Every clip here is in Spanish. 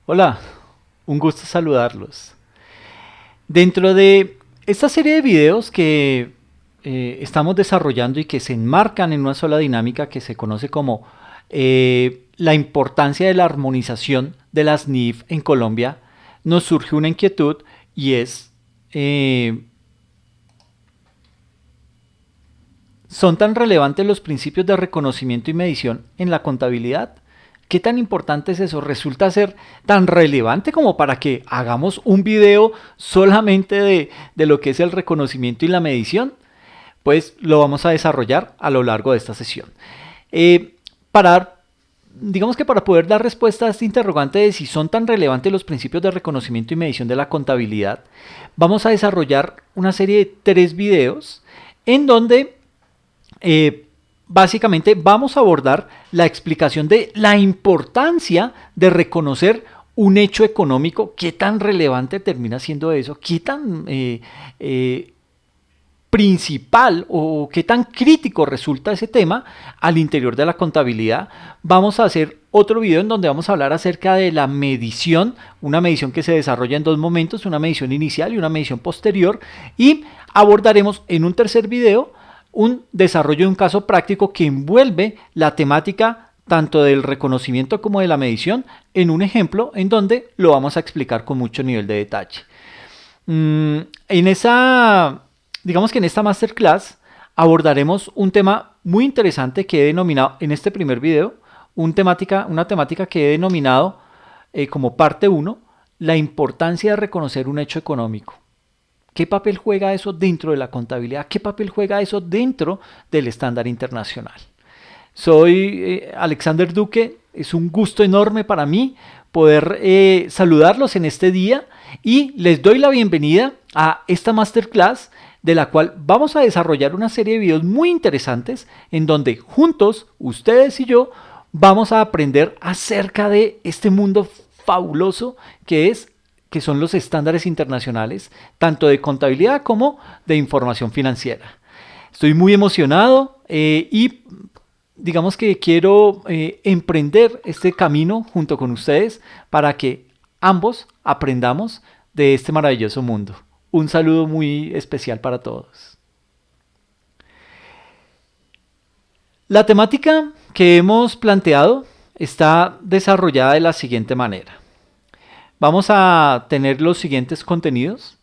Hola, un gusto saludarlos. Dentro de esta serie de videos que estamos desarrollando y que se enmarcan en una sola dinámica que se conoce como la importancia de la armonización de las NIF en Colombia, nos surge una inquietud y es, eh, ¿son tan relevantes los principios de reconocimiento y medición en la contabilidad? ¿Qué tan importante es eso? ¿Resulta ser tan relevante como para que hagamos un video solamente de lo que es el reconocimiento y la medición? Pues lo vamos a desarrollar a lo largo de esta sesión. Eh, para, digamos que para poder dar respuesta a este interrogante de si son tan relevantes los principios de reconocimiento y medición de la contabilidad, vamos a desarrollar una serie de 3 videos en donde básicamente vamos a abordar la explicación de la importancia de reconocer un hecho económico, qué tan relevante termina siendo eso, qué tan principal o qué tan crítico resulta ese tema al interior de la contabilidad. Vamos a hacer otro video en donde vamos a hablar acerca de la medición, una medición que se desarrolla en 2 momentos, una medición inicial y una medición posterior, y abordaremos en un tercer video un desarrollo de un caso práctico que envuelve la temática tanto del reconocimiento como de la medición en un ejemplo en donde lo vamos a explicar con mucho nivel de detalle. En esa, digamos que en esta masterclass abordaremos un tema muy interesante que he denominado en este primer video, una temática que he denominado como parte uno, la importancia de reconocer un hecho económico. ¿Qué papel juega eso dentro de la contabilidad? ¿Qué papel juega eso dentro del estándar internacional? Soy Alexander Duque, es un gusto enorme para mí poder saludarlos en este día y les doy la bienvenida a esta masterclass de la cual vamos a desarrollar una serie de videos muy interesantes en donde juntos, ustedes y yo, vamos a aprender acerca de este mundo fabuloso que son los estándares internacionales, tanto de contabilidad como de información financiera. Estoy muy emocionado y digamos que quiero emprender este camino junto con ustedes para que ambos aprendamos de este maravilloso mundo. Un saludo muy especial para todos. La temática que hemos planteado está desarrollada de la siguiente manera. Vamos a tener los siguientes contenidos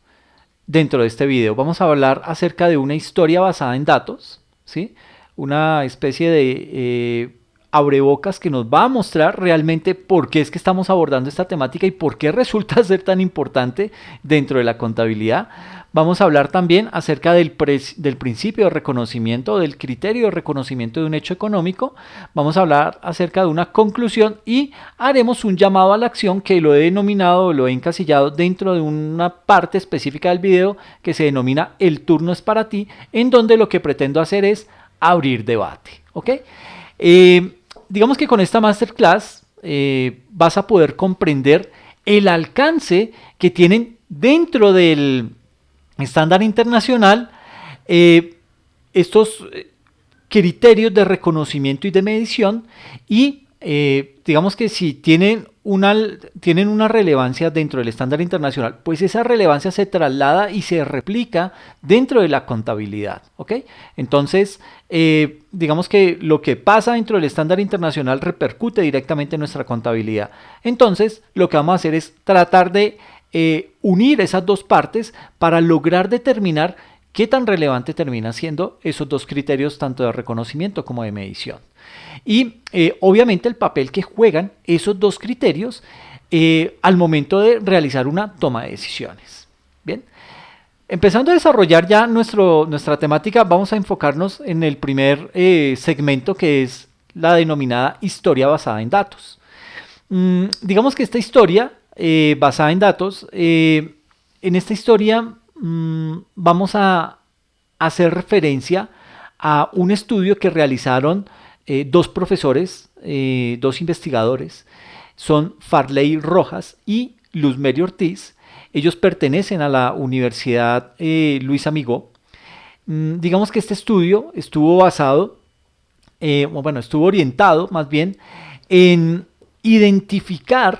dentro de este video. Vamos a hablar acerca de una historia basada en datos, ¿sí? Una especie de abrebocas que nos va a mostrar realmente por qué es que estamos abordando esta temática y por qué resulta ser tan importante dentro de la contabilidad. Vamos a hablar también acerca del principio de reconocimiento, del criterio de reconocimiento de un hecho económico. Vamos a hablar acerca de una conclusión y haremos un llamado a la acción que lo he denominado, lo he encasillado dentro de una parte específica del video que se denomina El turno es para ti, en donde lo que pretendo hacer es abrir debate. ¿Ok? Digamos que con esta masterclass vas a poder comprender el alcance que tienen dentro del estándar internacional estos criterios de reconocimiento y de medición y digamos que si tienen una relevancia dentro del estándar internacional, pues esa relevancia se traslada y se replica dentro de la contabilidad, ¿ok? Entonces, digamos que lo que pasa dentro del estándar internacional repercute directamente en nuestra contabilidad. Entonces, lo que vamos a hacer es tratar de unir esas dos partes para lograr determinar qué tan relevante terminan siendo esos dos criterios, tanto de reconocimiento como de medición. Y obviamente el papel que juegan esos dos criterios al momento de realizar una toma de decisiones. Bien, empezando a desarrollar ya nuestra temática, vamos a enfocarnos en el primer segmento, que es la denominada historia basada en datos. Digamos que esta historia basada en datos, en esta historia vamos a hacer referencia a un estudio que realizaron dos profesores, dos investigadores, son Farley Rojas y Luzmeri Ortiz. Ellos pertenecen a la Universidad Luis Amigó. Digamos que este estudio estuvo basado, estuvo orientado más bien en identificar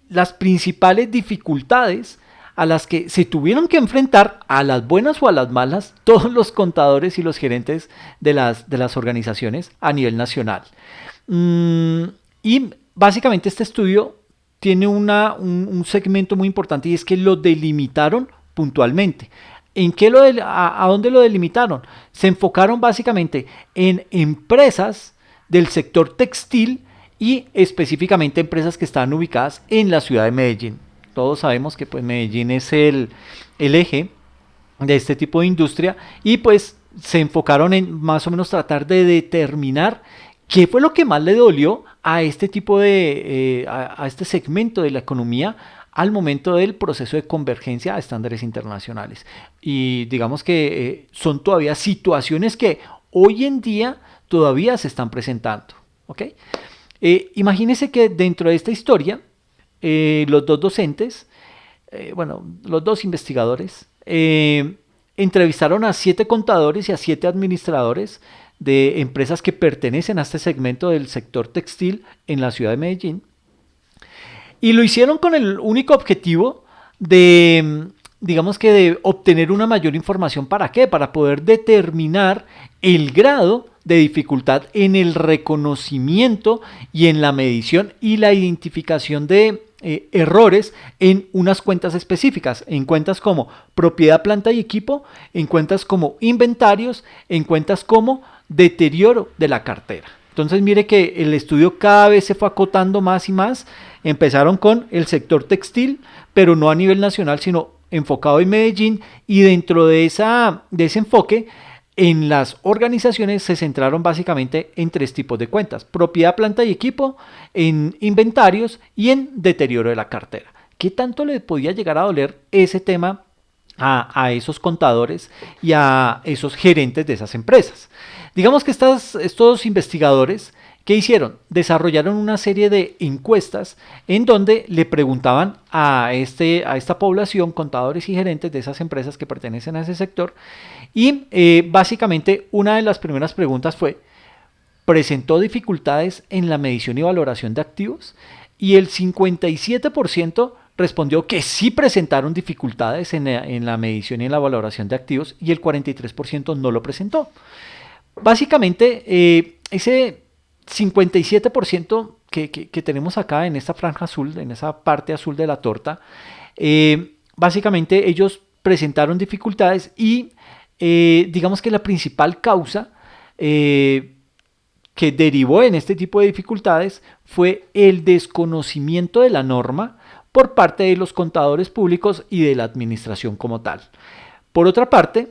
las principales dificultades a las que se tuvieron que enfrentar, a las buenas o a las malas, todos los contadores y los gerentes de las organizaciones a nivel nacional. Y básicamente este estudio tiene un segmento muy importante, y es que lo delimitaron puntualmente. ¿A dónde lo delimitaron? Se enfocaron básicamente en empresas del sector textil y específicamente empresas que estaban ubicadas en la ciudad de Medellín. Todos sabemos que pues Medellín es el eje de este tipo de industria, y pues se enfocaron en más o menos tratar de determinar qué fue lo que más le dolió a este tipo a este segmento de la economía al momento del proceso de convergencia a estándares internacionales. Y digamos que son todavía situaciones que hoy en día todavía se están presentando. ¿Okay? Imagínense que dentro de esta historia, los dos docentes, los dos investigadores, entrevistaron a 7 contadores y a 7 administradores de empresas que pertenecen a este segmento del sector textil en la ciudad de Medellín. Y lo hicieron con el único objetivo de, digamos que de obtener una mayor información. ¿Para qué? Para poder determinar el grado de dificultad en el reconocimiento y en la medición y la identificación de errores en unas cuentas específicas, en cuentas como propiedad, planta y equipo, en cuentas como inventarios, en cuentas como deterioro de la cartera. Entonces mire que el estudio cada vez se fue acotando más y más. Empezaron con el sector textil, pero no a nivel nacional, sino enfocado en Medellín, y dentro de ese enfoque, en las organizaciones se centraron básicamente en 3 tipos de cuentas: propiedad, planta y equipo, en inventarios y en deterioro de la cartera. ¿Qué tanto le podía llegar a doler ese tema a esos contadores y a esos gerentes de esas empresas? Digamos que estos investigadores, ¿qué hicieron? Desarrollaron una serie de encuestas en donde le preguntaban a esta población, contadores y gerentes de esas empresas que pertenecen a ese sector, y básicamente una de las primeras preguntas fue: ¿presentó dificultades en la medición y valoración de activos? Y el 57% respondió que sí presentaron dificultades en la medición y en la valoración de activos, y el 43% no lo presentó. Básicamente, ese 57% que tenemos acá en esta franja azul, en esa parte azul de la torta, básicamente ellos presentaron dificultades, y digamos que la principal causa que derivó en este tipo de dificultades fue el desconocimiento de la norma por parte de los contadores públicos y de la administración como tal. Por otra parte,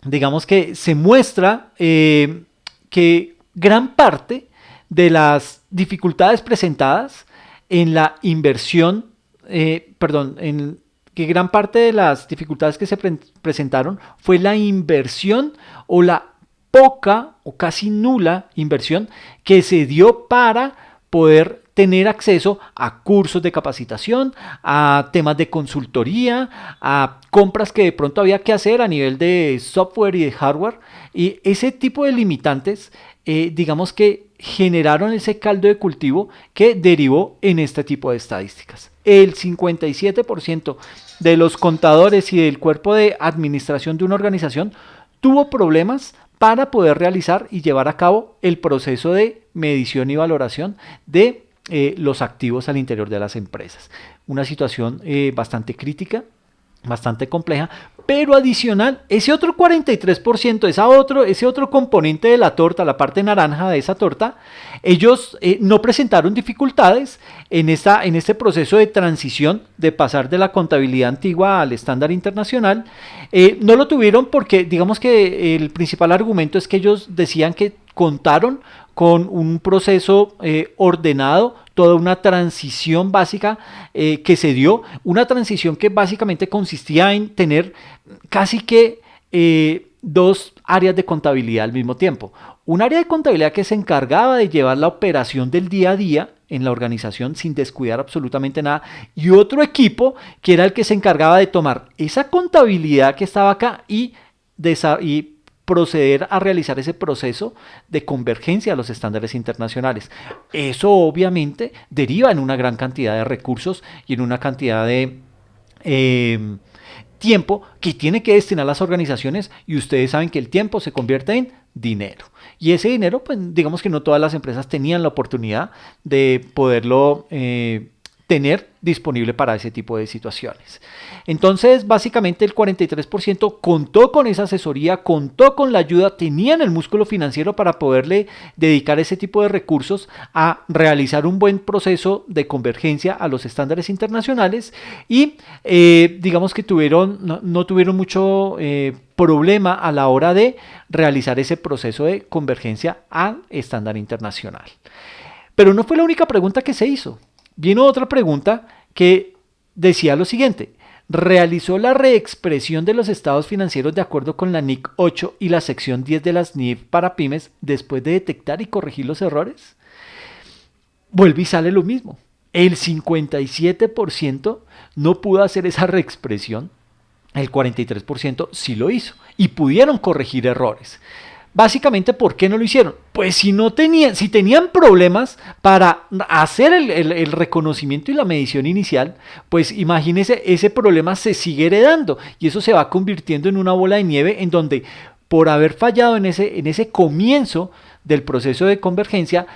digamos que se muestra que gran parte de las dificultades presentadas en la inversión, que gran parte de las dificultades que se presentaron fue la inversión, o la poca o casi nula inversión que se dio para poder tener acceso a cursos de capacitación, a temas de consultoría, a compras que de pronto había que hacer a nivel de software y de hardware. Y ese tipo de limitantes, digamos que generaron ese caldo de cultivo que derivó en este tipo de estadísticas. El 57% de los contadores y del cuerpo de administración de una organización tuvo problemas para poder realizar y llevar a cabo el proceso de medición y valoración de los activos al interior de las empresas. Una situación bastante crítica, bastante compleja, pero adicional, ese otro 43%, ese otro componente de la torta, la parte naranja de esa torta, ellos no presentaron dificultades en este proceso de transición de pasar de la contabilidad antigua al estándar internacional. No lo tuvieron porque digamos que el principal argumento es que ellos decían que contaron con un proceso ordenado, toda una transición básica que se dio, una transición que básicamente consistía en tener casi que 2 áreas de contabilidad al mismo tiempo. Un área de contabilidad que se encargaba de llevar la operación del día a día en la organización sin descuidar absolutamente nada, y otro equipo que era el que se encargaba de tomar esa contabilidad que estaba acá y proceder a realizar ese proceso de convergencia a los estándares internacionales. Eso obviamente deriva en una gran cantidad de recursos y en una cantidad de tiempo que tiene que destinar las organizaciones, y ustedes saben que el tiempo se convierte en dinero. Y ese dinero, pues digamos que no todas las empresas tenían la oportunidad de poderlo tener disponible para ese tipo de situaciones. Entonces, básicamente el 43% contó con esa asesoría, contó con la ayuda, tenían el músculo financiero para poderle dedicar ese tipo de recursos a realizar un buen proceso de convergencia a los estándares internacionales, y digamos que no tuvieron mucho problema a la hora de realizar ese proceso de convergencia al estándar internacional. Pero no fue la única pregunta que se hizo. Vino otra pregunta que decía lo siguiente: ¿realizó la reexpresión de los estados financieros de acuerdo con la NIC 8 y la sección 10 de las NIF para pymes después de detectar y corregir los errores? Vuelve y sale lo mismo. El 57% no pudo hacer esa reexpresión, el 43% sí lo hizo y pudieron corregir errores. Básicamente, ¿por qué no lo hicieron? Pues si tenían problemas para hacer el reconocimiento y la medición inicial, pues imagínense, ese problema se sigue heredando y eso se va convirtiendo en una bola de nieve en donde, por haber fallado en ese comienzo del proceso de convergencia,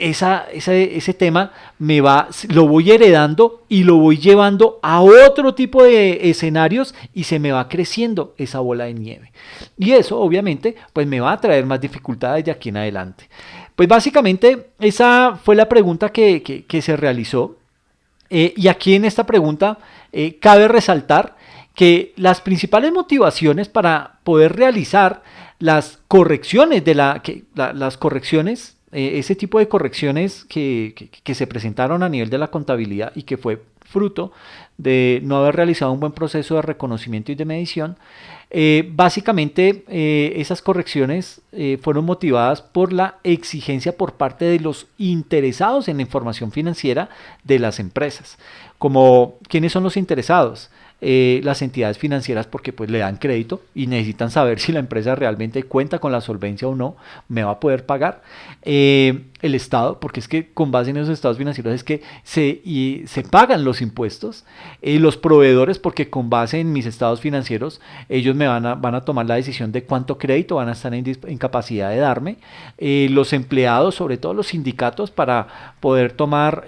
ese tema lo voy heredando y lo voy llevando a otro tipo de escenarios y se me va creciendo esa bola de nieve. Y eso obviamente pues me va a traer más dificultades de aquí en adelante. Pues básicamente esa fue la pregunta que se realizó. Y aquí en esta pregunta cabe resaltar que las principales motivaciones para poder realizar las correcciones ese tipo de correcciones que se presentaron a nivel de la contabilidad y que fue fruto de no haber realizado un buen proceso de reconocimiento y de medición, básicamente esas correcciones fueron motivadas por la exigencia por parte de los interesados en la información financiera de las empresas. ¿Quiénes son los interesados? Las entidades financieras, porque pues le dan crédito y necesitan saber si la empresa realmente cuenta con la solvencia o no, me va a poder pagar. El Estado, porque es que con base en esos estados financieros es que se pagan los impuestos. Los proveedores, porque con base en mis estados financieros ellos van a tomar la decisión de cuánto crédito van a estar en capacidad de darme. Los empleados, sobre todo los sindicatos, para poder tomar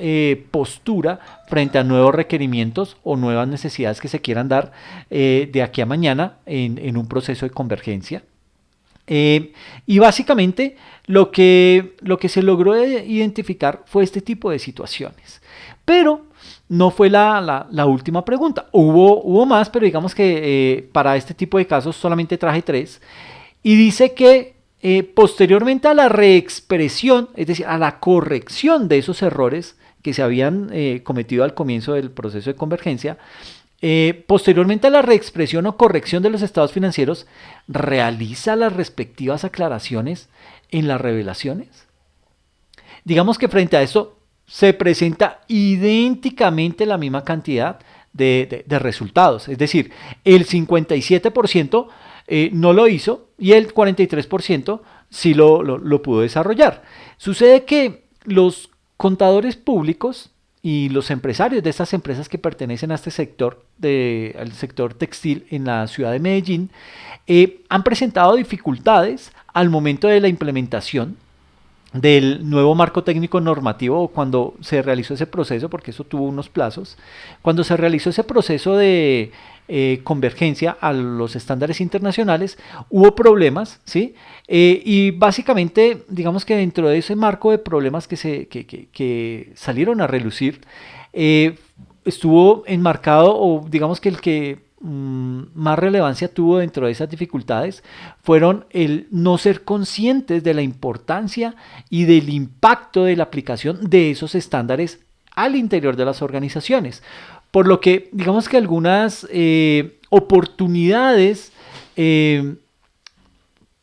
postura frente a nuevos requerimientos o nuevas necesidades que se quieran dar de aquí a mañana en un proceso de convergencia. Y básicamente lo que se logró identificar fue este tipo de situaciones. Pero no fue la última pregunta. Hubo más, pero digamos que para este tipo de casos solamente traje 3. Y dice que posteriormente a la reexpresión, es decir, a la corrección de esos errores que se habían cometido al comienzo del proceso de convergencia, posteriormente a la reexpresión o corrección de los estados financieros, realiza las respectivas aclaraciones en las revelaciones. Digamos que frente a esto se presenta idénticamente la misma cantidad de resultados, es decir, el 57% no lo hizo y el 43% sí lo pudo desarrollar. Sucede que los contadores públicos y los empresarios de estas empresas que pertenecen a este sector, al sector textil en la ciudad de Medellín, han presentado dificultades al momento de la implementación del nuevo marco técnico normativo, cuando se realizó ese proceso, porque eso tuvo unos plazos. Cuando se realizó ese proceso de convergencia a los estándares internacionales, hubo problemas, ¿sí? Y básicamente, digamos que dentro de ese marco de problemas que salieron a relucir, estuvo enmarcado, o digamos que el que más relevancia tuvo dentro de esas dificultades fueron el no ser conscientes de la importancia y del impacto de la aplicación de esos estándares al interior de las organizaciones. Por lo que digamos que algunas oportunidades,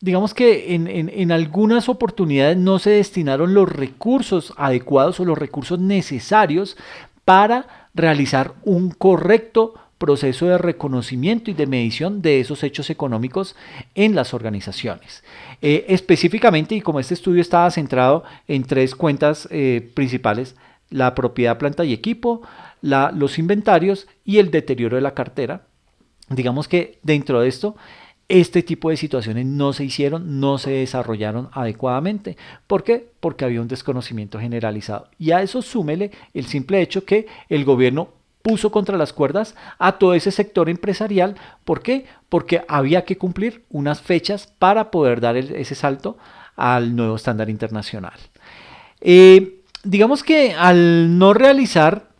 digamos que en algunas oportunidades no se destinaron los recursos adecuados o los recursos necesarios para realizar un correcto proceso de reconocimiento y de medición de esos hechos económicos en las organizaciones. Específicamente, y como este estudio estaba centrado en 3 cuentas principales: la propiedad, planta y equipo, los inventarios y el deterioro de la cartera. Digamos que dentro de esto, este tipo de situaciones no se hicieron, no se desarrollaron adecuadamente. ¿Por qué? Porque había un desconocimiento generalizado. Y a eso súmele el simple hecho que el gobierno puso contra las cuerdas a todo ese sector empresarial. ¿Por qué? Porque había que cumplir unas fechas para poder dar ese salto al nuevo estándar internacional. Digamos que al no realizar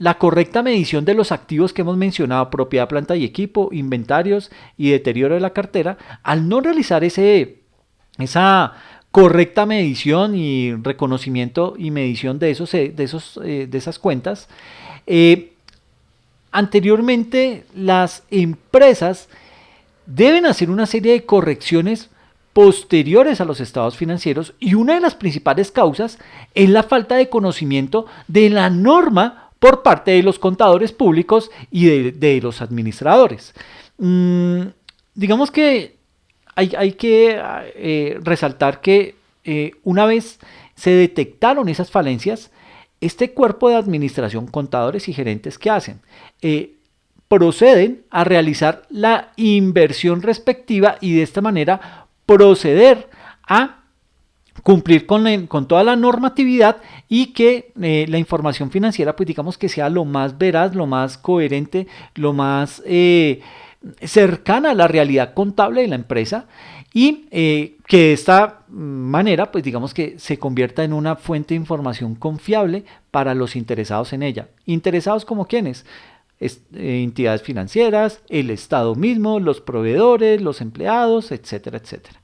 la correcta medición de los activos que hemos mencionado: propiedad, planta y equipo, inventarios y deterioro de la cartera, al no realizar esa correcta medición y reconocimiento y medición de esas cuentas, anteriormente las empresas deben hacer una serie de correcciones posteriores a los estados financieros, y una de las principales causas es la falta de conocimiento de la norma por parte de los contadores públicos y de los administradores. Digamos que hay que resaltar que una vez se detectaron esas falencias, este cuerpo de administración, contadores y gerentes, ¿qué hacen? Proceden a realizar la inversión respectiva y de esta manera proceder a cumplir con toda la normatividad, y que la información financiera, pues digamos que sea lo más veraz, lo más coherente, lo más cercana a la realidad contable de la empresa, y que de esta manera, pues digamos que se convierta en una fuente de información confiable para los interesados en ella. ¿Interesados como quiénes? Entidades financieras, el Estado mismo, los proveedores, los empleados, etcétera, etcétera.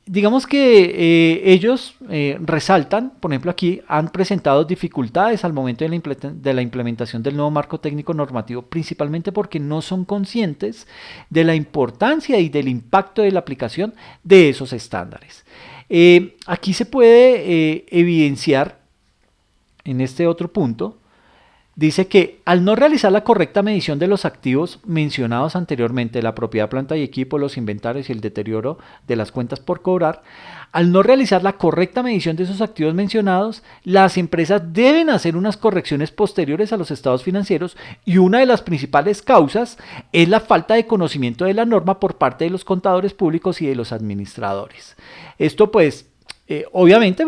Digamos que ellos resaltan, por ejemplo aquí, han presentado dificultades al momento de la implementación del nuevo marco técnico normativo, principalmente porque no son conscientes de la importancia y del impacto de la aplicación de esos estándares. Aquí se puede evidenciar en este otro punto. Dice que al no realizar la correcta medición de los activos mencionados anteriormente, la propiedad, planta y equipo, los inventarios y el deterioro de las cuentas por cobrar, al no realizar la correcta medición de esos activos mencionados, las empresas deben hacer unas correcciones posteriores a los estados financieros, y una de las principales causas es la falta de conocimiento de la norma por parte de los contadores públicos y de los administradores. Esto pues obviamente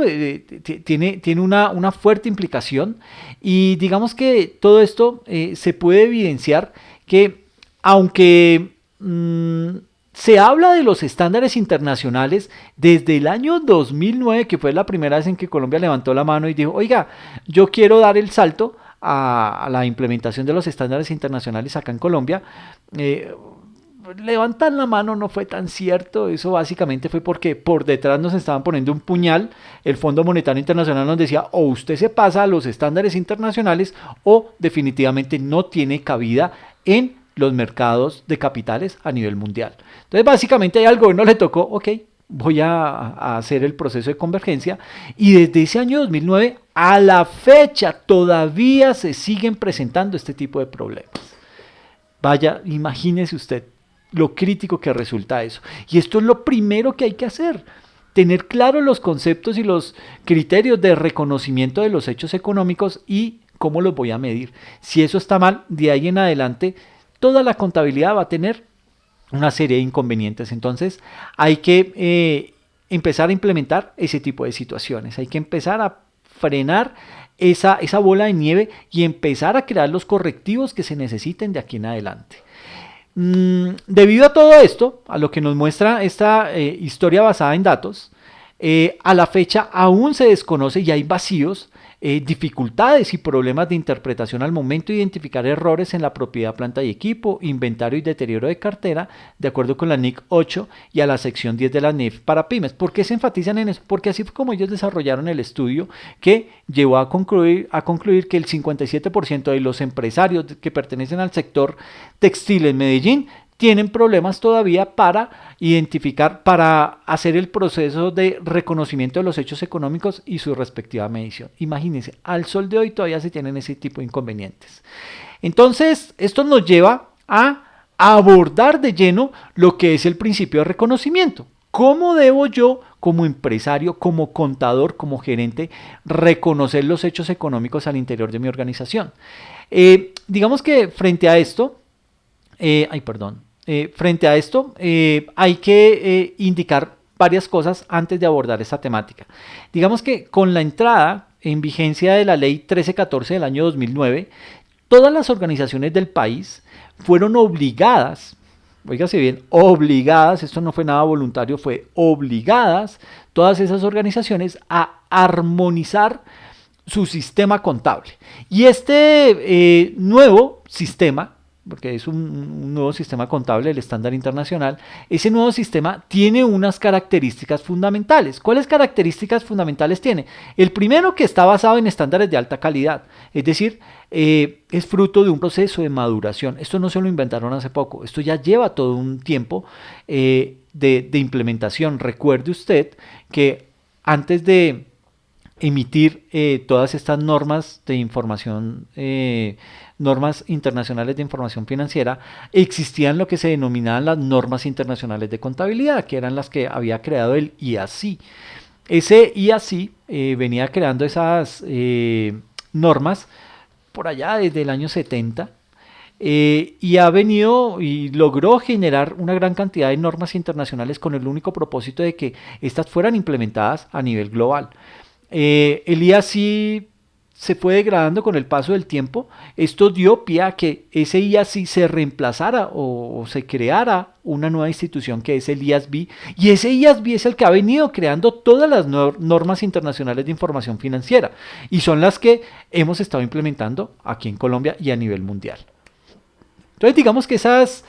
tiene una fuerte implicación, y digamos que todo esto se puede evidenciar que, aunque se habla de los estándares internacionales desde el año 2009, que fue la primera vez en que Colombia levantó la mano y dijo: oiga, yo quiero dar el salto a la implementación de los estándares internacionales acá en Colombia. Levantar la mano no fue tan cierto. Eso básicamente fue porque por detrás nos estaban poniendo un puñal. El Fondo Monetario Internacional nos decía: o usted se pasa a los estándares internacionales, o definitivamente no tiene cabida en los mercados de capitales a nivel mundial. Entonces básicamente al gobierno le tocó: ok, voy a hacer el proceso de convergencia, y desde ese año 2009 a la fecha todavía se siguen presentando este tipo de problemas. Vaya, imagínese usted lo crítico que resulta eso. Y esto es lo primero que hay que hacer: tener claros los conceptos y los criterios de reconocimiento de los hechos económicos y cómo los voy a medir. Si eso está mal, de ahí en adelante toda la contabilidad va a tener una serie de inconvenientes. Entonces hay que empezar a implementar ese tipo de situaciones. Hay que empezar a frenar esa bola de nieve y empezar a crear los correctivos que se necesiten de aquí en adelante. Debido a todo esto, a lo que nos muestra esta historia basada en datos, a la fecha aún se desconoce y hay vacíos, dificultades y problemas de interpretación al momento de identificar errores en la propiedad, planta y equipo, inventario y deterioro de cartera, de acuerdo con la NIC 8 y a la sección 10 de la NIF para pymes. ¿Por qué se enfatizan en eso? Porque así fue como ellos desarrollaron el estudio, que llevó a concluir que el 57% de los empresarios que pertenecen al sector textil en Medellín tienen problemas todavía para identificar, para hacer el proceso de reconocimiento de los hechos económicos y su respectiva medición. Imagínense, al sol de hoy todavía se tienen ese tipo de inconvenientes. Entonces, esto nos lleva a abordar de lleno lo que es el principio de reconocimiento. ¿Cómo debo yo, como empresario, como contador, como gerente, reconocer los hechos económicos al interior de mi organización? Digamos que frente a esto, hay que indicar varias cosas antes de abordar esta temática. Digamos que con la entrada en vigencia de la ley 1314 del año 2009, todas las organizaciones del país fueron obligadas, oígase bien, obligadas, esto no fue nada voluntario, fue obligadas, todas esas organizaciones a armonizar su sistema contable. Y este nuevo sistema, porque es un nuevo sistema contable, el estándar internacional, ese nuevo sistema tiene unas características fundamentales. ¿Cuáles características fundamentales tiene? El primero, que está basado en estándares de alta calidad, es decir, es fruto de un proceso de maduración. Esto no se lo inventaron hace poco, esto ya lleva todo un tiempo de implementación. Recuerde usted que antes de emitir todas estas normas de información, normas internacionales de información financiera, existían lo que se denominaban las normas internacionales de contabilidad, que eran las que había creado el IASI. Ese IASI venía creando esas normas por allá desde el año 70, y ha venido y logró generar una gran cantidad de normas internacionales con el único propósito de que estas fueran implementadas a nivel global. El IASI se fue degradando con el paso del tiempo. Esto dio pie a que ese IASI se reemplazara o se creara una nueva institución, que es el IASB, y ese IASB es el que ha venido creando todas las normas internacionales de información financiera, y son las que hemos estado implementando aquí en Colombia y a nivel mundial. Entonces, digamos que esas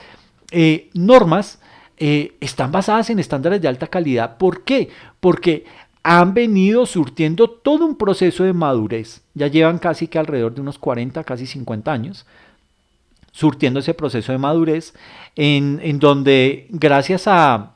normas están basadas en estándares de alta calidad. ¿Por qué? Porque han venido surtiendo todo un proceso de madurez. Ya llevan casi que alrededor de unos 40, casi 50 años, surtiendo ese proceso de madurez, en donde gracias a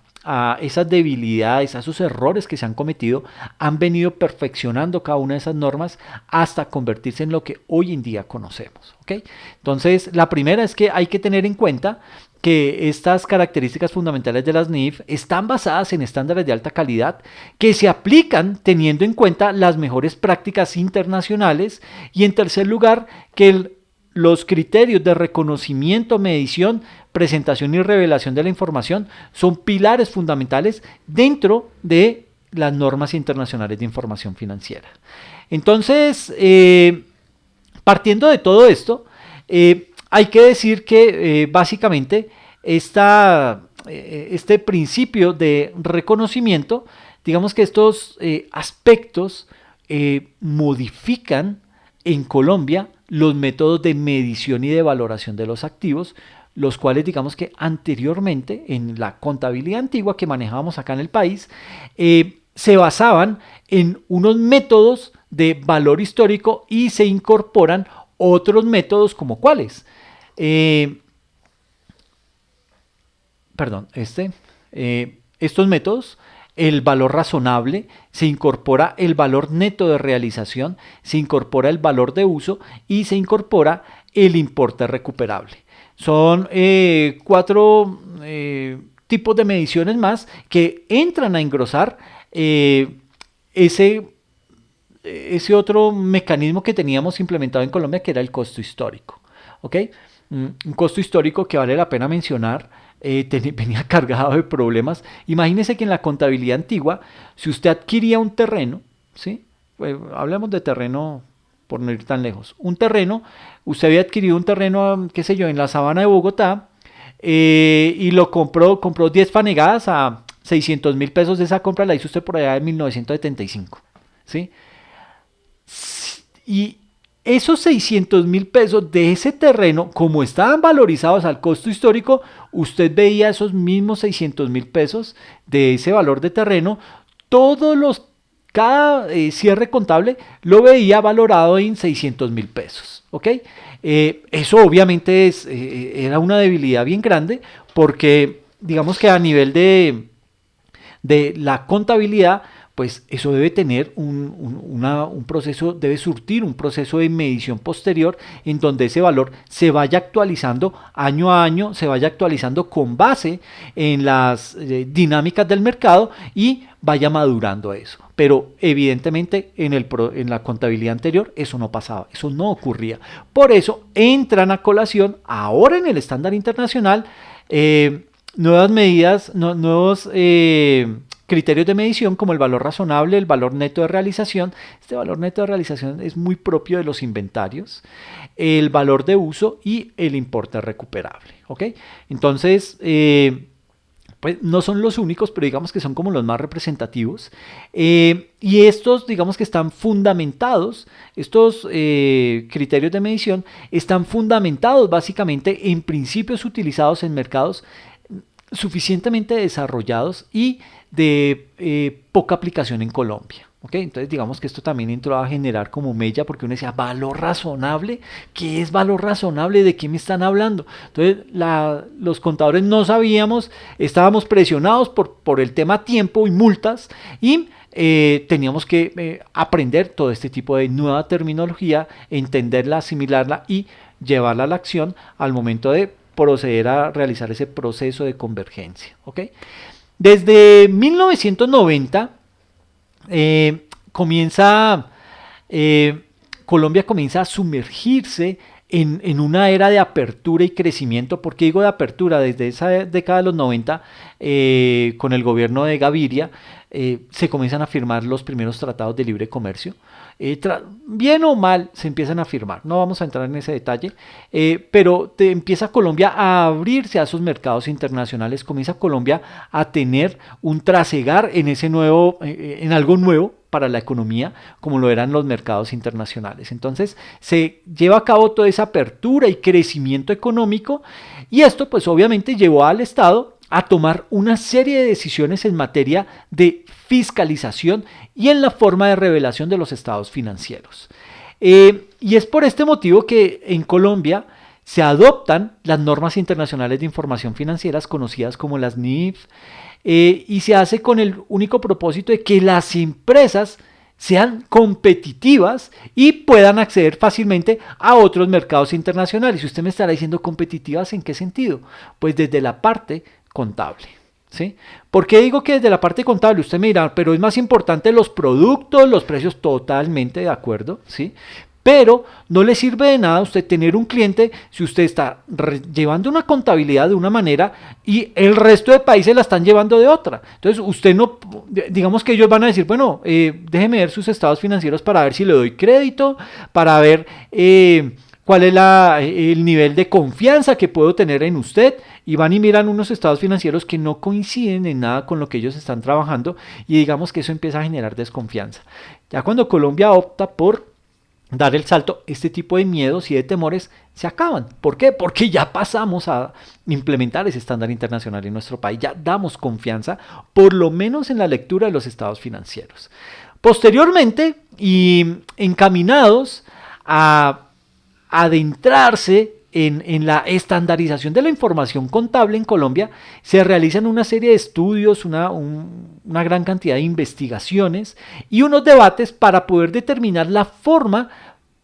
esas debilidades, a esos errores que se han cometido, han venido perfeccionando cada una de esas normas hasta convertirse en lo que hoy en día conocemos. ¿Okay? Entonces, la primera es que hay que tener en cuenta que estas características fundamentales de las NIF están basadas en estándares de alta calidad que se aplican teniendo en cuenta las mejores prácticas internacionales, y en tercer lugar, que los criterios de reconocimiento, medición, presentación y revelación de la información son pilares fundamentales dentro de las normas internacionales de información financiera. Entonces, partiendo de todo esto, hay que decir que básicamente este principio de reconocimiento, digamos que estos aspectos modifican en Colombia los métodos de medición y de valoración de los activos, los cuales digamos que anteriormente en la contabilidad antigua que manejábamos acá en el país, se basaban en unos métodos de valor histórico y se incorporan otros métodos como cuáles. Estos métodos, el valor razonable, se incorpora el valor neto de realización, se incorpora el valor de uso y se incorpora el importe recuperable. Son 4 tipos de mediciones más que entran a engrosar ese otro mecanismo que teníamos implementado en Colombia, que era el costo histórico. ¿Okay? Un costo histórico que vale la pena mencionar, venía cargado de problemas. Imagínese que en la contabilidad antigua, si usted adquiría un terreno, ¿sí? Hablemos de terreno por no ir tan lejos. Un terreno, usted había adquirido un terreno, qué sé yo, en la sabana de Bogotá, y lo compró 10 fanegadas a 600.000 pesos. Esa compra la hizo usted por allá en 1975, ¿sí? Y esos 600.000 pesos de ese terreno, como estaban valorizados al costo histórico, usted veía esos mismos 600.000 pesos de ese valor de terreno, cada cierre contable lo veía valorado en 600.000 pesos. ¿Ok? Eso obviamente era una debilidad bien grande, porque digamos que a nivel de la contabilidad, pues eso debe tener un proceso, debe surtir un proceso de medición posterior en donde ese valor se vaya actualizando año a año, se vaya actualizando con base en las dinámicas del mercado y vaya madurando eso. Pero evidentemente en la contabilidad anterior eso no pasaba, eso no ocurría. Por eso entran a colación ahora en el estándar internacional nuevas medidas, nuevos criterios de medición como el valor razonable, el valor neto de realización. Este valor neto de realización es muy propio de los inventarios, el valor de uso y el importe recuperable. ¿Ok? Entonces, pues no son los únicos, pero digamos que son como los más representativos. Y estos, digamos que están fundamentados, estos criterios de medición están fundamentados básicamente en principios utilizados en mercados suficientemente desarrollados y de poca aplicación en Colombia. ¿Okay? Entonces digamos que esto también entró a generar como mella porque uno decía, ¿valor razonable? ¿Qué es valor razonable? ¿De qué me están hablando? Entonces los contadores no sabíamos, estábamos presionados por el tema tiempo y multas y teníamos que aprender todo este tipo de nueva terminología, entenderla, asimilarla y llevarla a la acción al momento de proceder a realizar ese proceso de convergencia. ¿Okay? Desde 1990 Colombia comienza a sumergirse en una era de apertura y crecimiento. ¿Por qué digo de apertura? Desde esa década de los 90, con el gobierno de Gaviria, se comienzan a firmar los primeros tratados de libre comercio. Bien o mal se empiezan a firmar, no vamos a entrar en ese detalle, pero empieza Colombia a abrirse a esos mercados internacionales, comienza Colombia a tener un trasegar en ese nuevo, en algo nuevo para la economía, como lo eran los mercados internacionales. Entonces se lleva a cabo toda esa apertura y crecimiento económico, y esto pues obviamente llevó al Estado a tomar una serie de decisiones en materia de fiscalización y en la forma de revelación de los estados financieros. Y es por este motivo que en Colombia se adoptan las normas internacionales de información financieras conocidas como las NIF, y se hace con el único propósito de que las empresas sean competitivas y puedan acceder fácilmente a otros mercados internacionales. Y usted me estará diciendo, ¿competitivas en qué sentido? Pues desde la parte contable. ¿Sí? ¿Por qué digo que desde la parte contable? Usted me dirá, pero es más importante los productos, los precios, totalmente de acuerdo, ¿sí? Pero no le sirve de nada a usted tener un cliente si usted está llevando una contabilidad de una manera y el resto de países la están llevando de otra. Entonces usted no, digamos que ellos van a decir, bueno, déjeme ver sus estados financieros para ver si le doy crédito, para ver cuál es el nivel de confianza que puedo tener en usted, y van y miran unos estados financieros que no coinciden en nada con lo que ellos están trabajando, y digamos que eso empieza a generar desconfianza. Ya cuando Colombia opta por dar el salto, este tipo de miedos y de temores se acaban. ¿Por qué? Porque ya pasamos a implementar ese estándar internacional en nuestro país, ya damos confianza, por lo menos en la lectura de los estados financieros. Posteriormente, y encaminados a adentrarse en la estandarización de la información contable en Colombia, se realizan una serie de estudios, una gran cantidad de investigaciones y unos debates para poder determinar la forma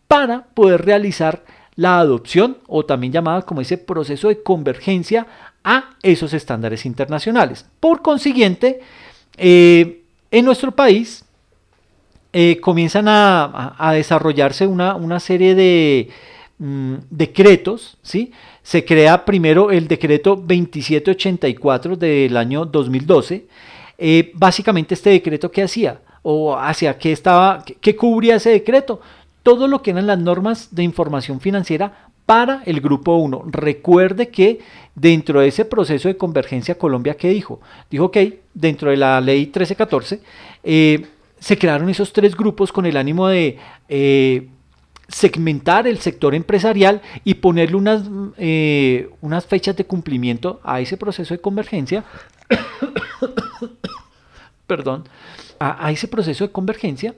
para poder realizar la adopción, o también llamada como ese proceso de convergencia a esos estándares internacionales. Por consiguiente, en nuestro país comienzan a desarrollarse una serie de decretos, ¿sí? Se crea primero el decreto 2784 del año 2012. Básicamente este decreto, ¿qué hacía? ¿O hacia qué estaba, qué cubría ese decreto? Todo lo que eran las normas de información financiera para el grupo 1. Recuerde que dentro de ese proceso de convergencia Colombia, ¿qué dijo? Dijo que dentro de la ley 1314 se crearon esos 3 grupos con el ánimo de segmentar el sector empresarial y ponerle unas fechas de cumplimiento a ese proceso de convergencia. Perdón, a ese proceso de convergencia,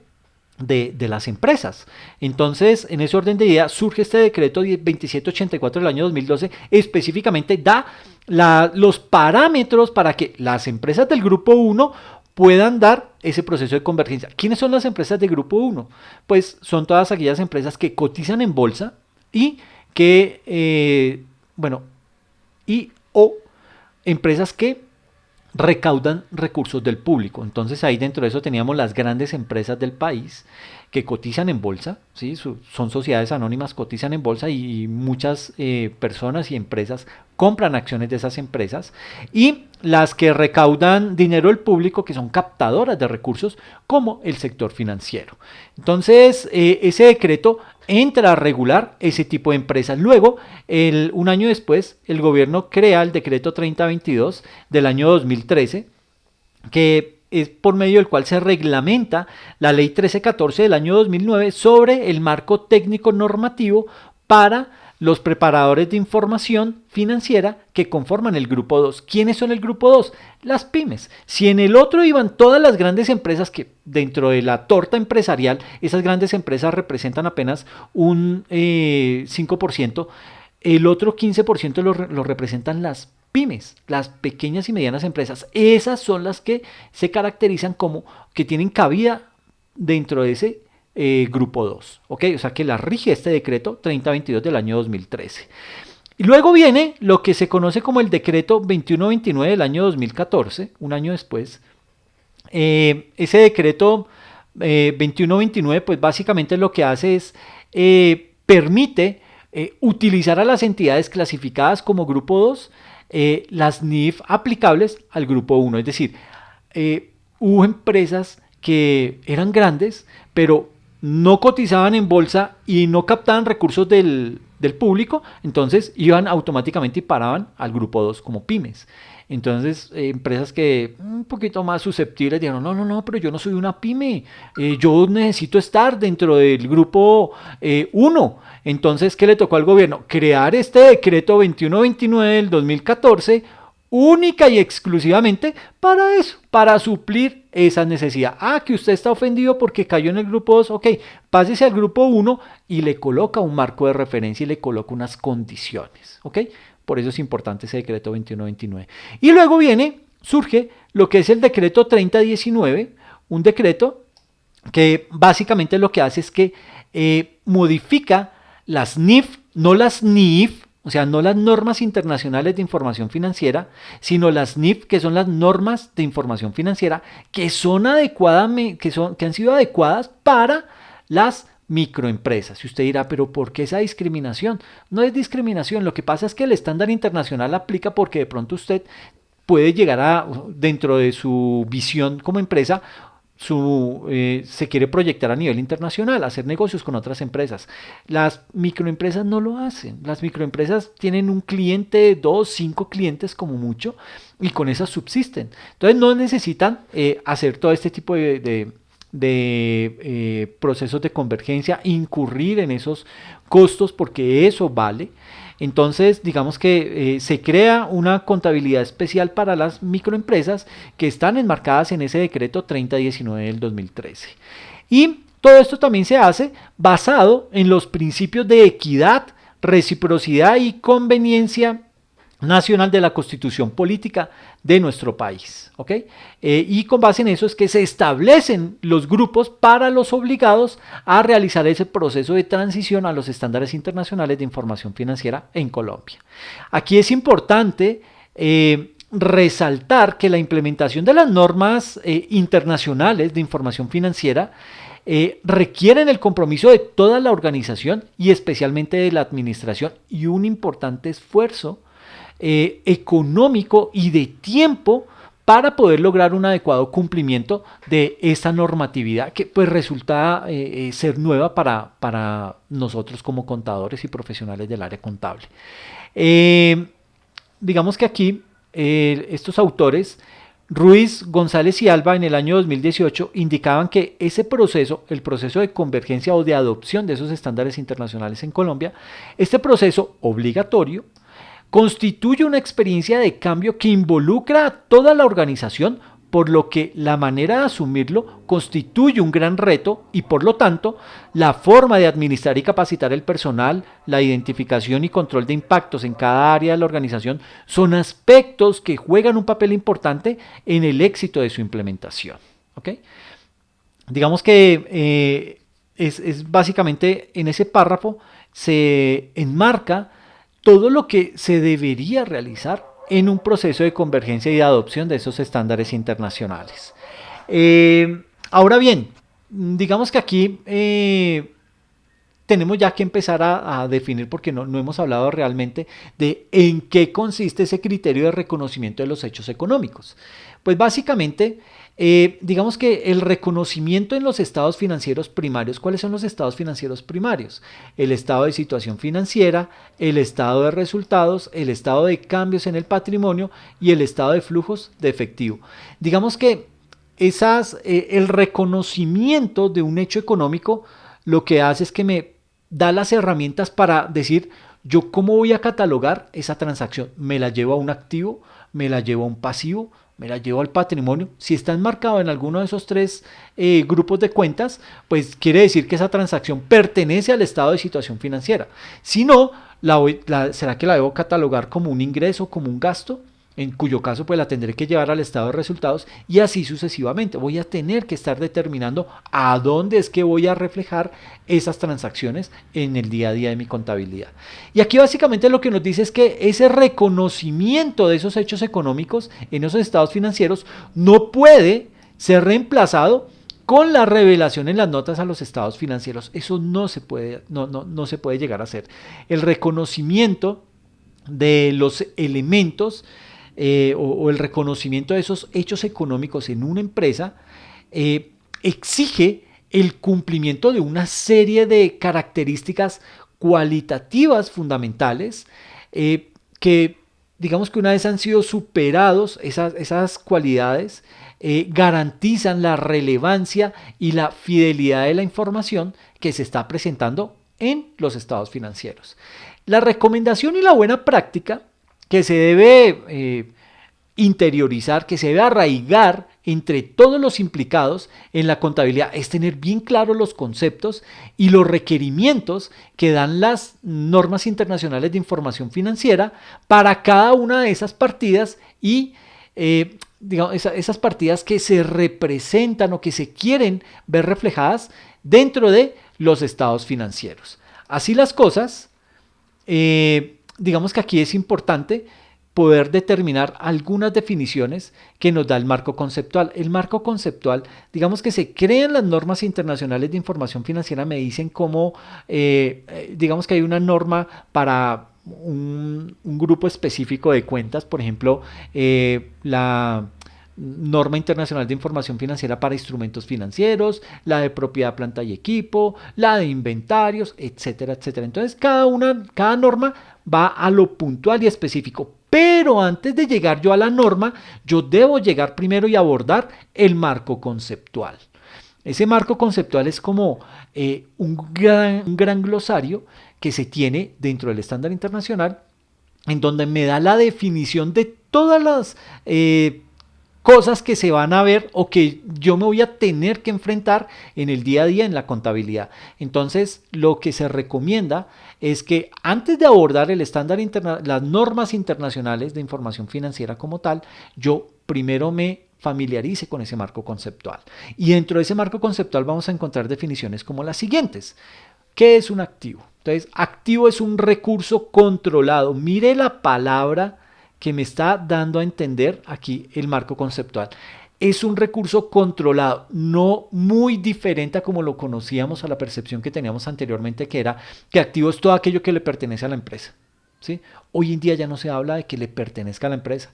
de las empresas. Entonces, en ese orden de ideas, surge este decreto 2784 del año 2012, específicamente da los parámetros para que las empresas del grupo 1 puedan dar ese proceso de convergencia. ¿Quiénes son las empresas de grupo 1? Pues son todas aquellas empresas que cotizan en bolsa y que, o empresas que recaudan recursos del público. Entonces ahí dentro de eso teníamos las grandes empresas del país que cotizan en bolsa, ¿sí? Son sociedades anónimas, cotizan en bolsa y muchas personas y empresas compran acciones de esas empresas, y las que recaudan dinero del público, que son captadoras de recursos, como el sector financiero. Entonces ese decreto entra a regular ese tipo de empresas. Luego, un año después, el gobierno crea el decreto 3022 del año 2013, que es por medio del cual se reglamenta la ley 1314 del año 2009 sobre el marco técnico normativo para los preparadores de información financiera que conforman el grupo 2. ¿Quiénes son el grupo 2? Las pymes. Si en el otro iban todas las grandes empresas, que dentro de la torta empresarial, esas grandes empresas representan apenas un 5%, el otro 15% lo representan las pymes, las pequeñas y medianas empresas. Esas son las que se caracterizan como que tienen cabida dentro de ese grupo 2, ¿ok? O sea que la rige este decreto 3022 del año 2013. Y luego viene lo que se conoce como el decreto 2129 del año 2014, un año después. Ese decreto 2129, pues básicamente lo que hace es permite utilizar a las entidades clasificadas como grupo 2 las NIF aplicables al grupo 1. Es decir, hubo empresas que eran grandes, pero no cotizaban en bolsa y no captaban recursos del público, entonces iban automáticamente y paraban al grupo 2 como pymes. Entonces, empresas que un poquito más susceptibles dijeron, no, pero yo no soy una pyme, yo necesito estar dentro del grupo 1. Entonces, ¿qué le tocó al gobierno? Crear este decreto 2129 del 2014, única y exclusivamente para eso, para suplir esa necesidad. Que usted está ofendido porque cayó en el grupo 2, ok, pásese al grupo 1 y le coloca un marco de referencia y le coloca unas condiciones, ok. Por eso es importante ese decreto 2129. Y luego surge lo que es el decreto 3019, un decreto que básicamente lo que hace es que modifica las NIF, no las NIF, o sea, no las normas internacionales de información financiera, sino las NIF, que son las normas de información financiera, que han sido adecuadas para las microempresas. Y usted dirá, pero ¿por qué esa discriminación? No es discriminación, lo que pasa es que el estándar internacional aplica porque de pronto usted puede llegar dentro de su visión como empresa, se quiere proyectar a nivel internacional, hacer negocios con otras empresas. Las microempresas no lo hacen. Las microempresas tienen un cliente, 2, 5 clientes como mucho, y con esas subsisten. Entonces no necesitan hacer todo este tipo de procesos de convergencia, incurrir en esos costos, porque eso vale. Entonces, digamos que se crea una contabilidad especial para las microempresas que están enmarcadas en ese decreto 3019 del 2013. Y todo esto también se hace basado en los principios de equidad, reciprocidad y conveniencia nacional de la Constitución Política de nuestro país, ¿ok? Y con base en eso es que se establecen los grupos para los obligados a realizar ese proceso de transición a los estándares internacionales de información financiera en Colombia. Aquí es importante resaltar que la implementación de las normas internacionales de información financiera requieren el compromiso de toda la organización y especialmente de la administración, y un importante esfuerzo económico y de tiempo para poder lograr un adecuado cumplimiento de esta normatividad, que pues resulta ser nueva para nosotros como contadores y profesionales del área contable. Digamos que aquí estos autores, Ruiz, González y Alba, en el año 2018 indicaban que ese proceso, el proceso de convergencia o de adopción de esos estándares internacionales en Colombia, este proceso obligatorio constituye una experiencia de cambio que involucra a toda la organización por lo que la manera de asumirlo constituye un gran reto y por lo tanto la forma de administrar y capacitar el personal, la identificación y control de impactos en cada área de la organización son aspectos que juegan un papel importante en el éxito de su implementación. ¿Okay? Digamos que es básicamente en ese párrafo se enmarca todo lo que se debería realizar en un proceso de convergencia y de adopción de esos estándares internacionales. Ahora bien, digamos que aquí tenemos ya que empezar a definir, porque no hemos hablado realmente de en qué consiste ese criterio de reconocimiento de los hechos económicos. Pues básicamente, digamos que el reconocimiento en los estados financieros primarios. ¿Cuáles son los estados financieros primarios? El estado de situación financiera, el estado de resultados, el estado de cambios en el patrimonio y el estado de flujos de efectivo. Digamos que el reconocimiento de un hecho económico lo que hace es que me da las herramientas para decir yo cómo voy a catalogar esa transacción. ¿Me la llevo a un activo? ¿Me la llevo a un pasivo? ¿Me la llevo al patrimonio? Si está enmarcado en alguno de esos tres grupos de cuentas, pues quiere decir que esa transacción pertenece al estado de situación financiera. Si no, ¿será que la debo catalogar como un ingreso, como un gasto? En cuyo caso pues la tendré que llevar al estado de resultados y así sucesivamente. Voy a tener que estar determinando a dónde es que voy a reflejar esas transacciones en el día a día de mi contabilidad. Y aquí básicamente lo que nos dice es que ese reconocimiento de esos hechos económicos en esos estados financieros no puede ser reemplazado con la revelación en las notas a los estados financieros. Eso no se puede llegar a hacer. El reconocimiento de los elementos o el reconocimiento de esos hechos económicos en una empresa exige el cumplimiento de una serie de características cualitativas fundamentales que digamos que una vez han sido superados esas cualidades garantizan la relevancia y la fidelidad de la información que se está presentando en los estados financieros. La recomendación y la buena práctica que se debe interiorizar, que se debe arraigar entre todos los implicados en la contabilidad es tener bien claros los conceptos y los requerimientos que dan las normas internacionales de información financiera para cada una de esas partidas y digamos, esas partidas que se representan o que se quieren ver reflejadas dentro de los estados financieros. Así las cosas, digamos que aquí es importante poder determinar algunas definiciones que nos da el marco conceptual. El marco conceptual, digamos que se crean las normas internacionales de información financiera, me dicen cómo, digamos que hay una norma para un grupo específico de cuentas, por ejemplo, la norma internacional de información financiera para instrumentos financieros, la de propiedad, planta y equipo, la de inventarios, etcétera, etcétera. Entonces, cada norma va a lo puntual y específico. Pero antes de llegar yo a la norma, yo debo llegar primero y abordar el marco conceptual. Ese marco conceptual es como un gran glosario que se tiene dentro del estándar internacional, en donde me da la definición de todas las cosas que se van a ver o que yo me voy a tener que enfrentar en el día a día en la contabilidad. Entonces, lo que se recomienda es que antes de abordar el estándar las normas internacionales de información financiera como tal, yo primero me familiarice con ese marco conceptual. Y dentro de ese marco conceptual vamos a encontrar definiciones como las siguientes. ¿Qué es un activo? Entonces, activo es un recurso controlado. Mire la palabra que me está dando a entender aquí el marco conceptual. Es un recurso controlado, no muy diferente a como lo conocíamos, a la percepción que teníamos anteriormente, que era que activo es todo aquello que le pertenece a la empresa. ¿Sí? Hoy en día ya no se habla de que le pertenezca a la empresa.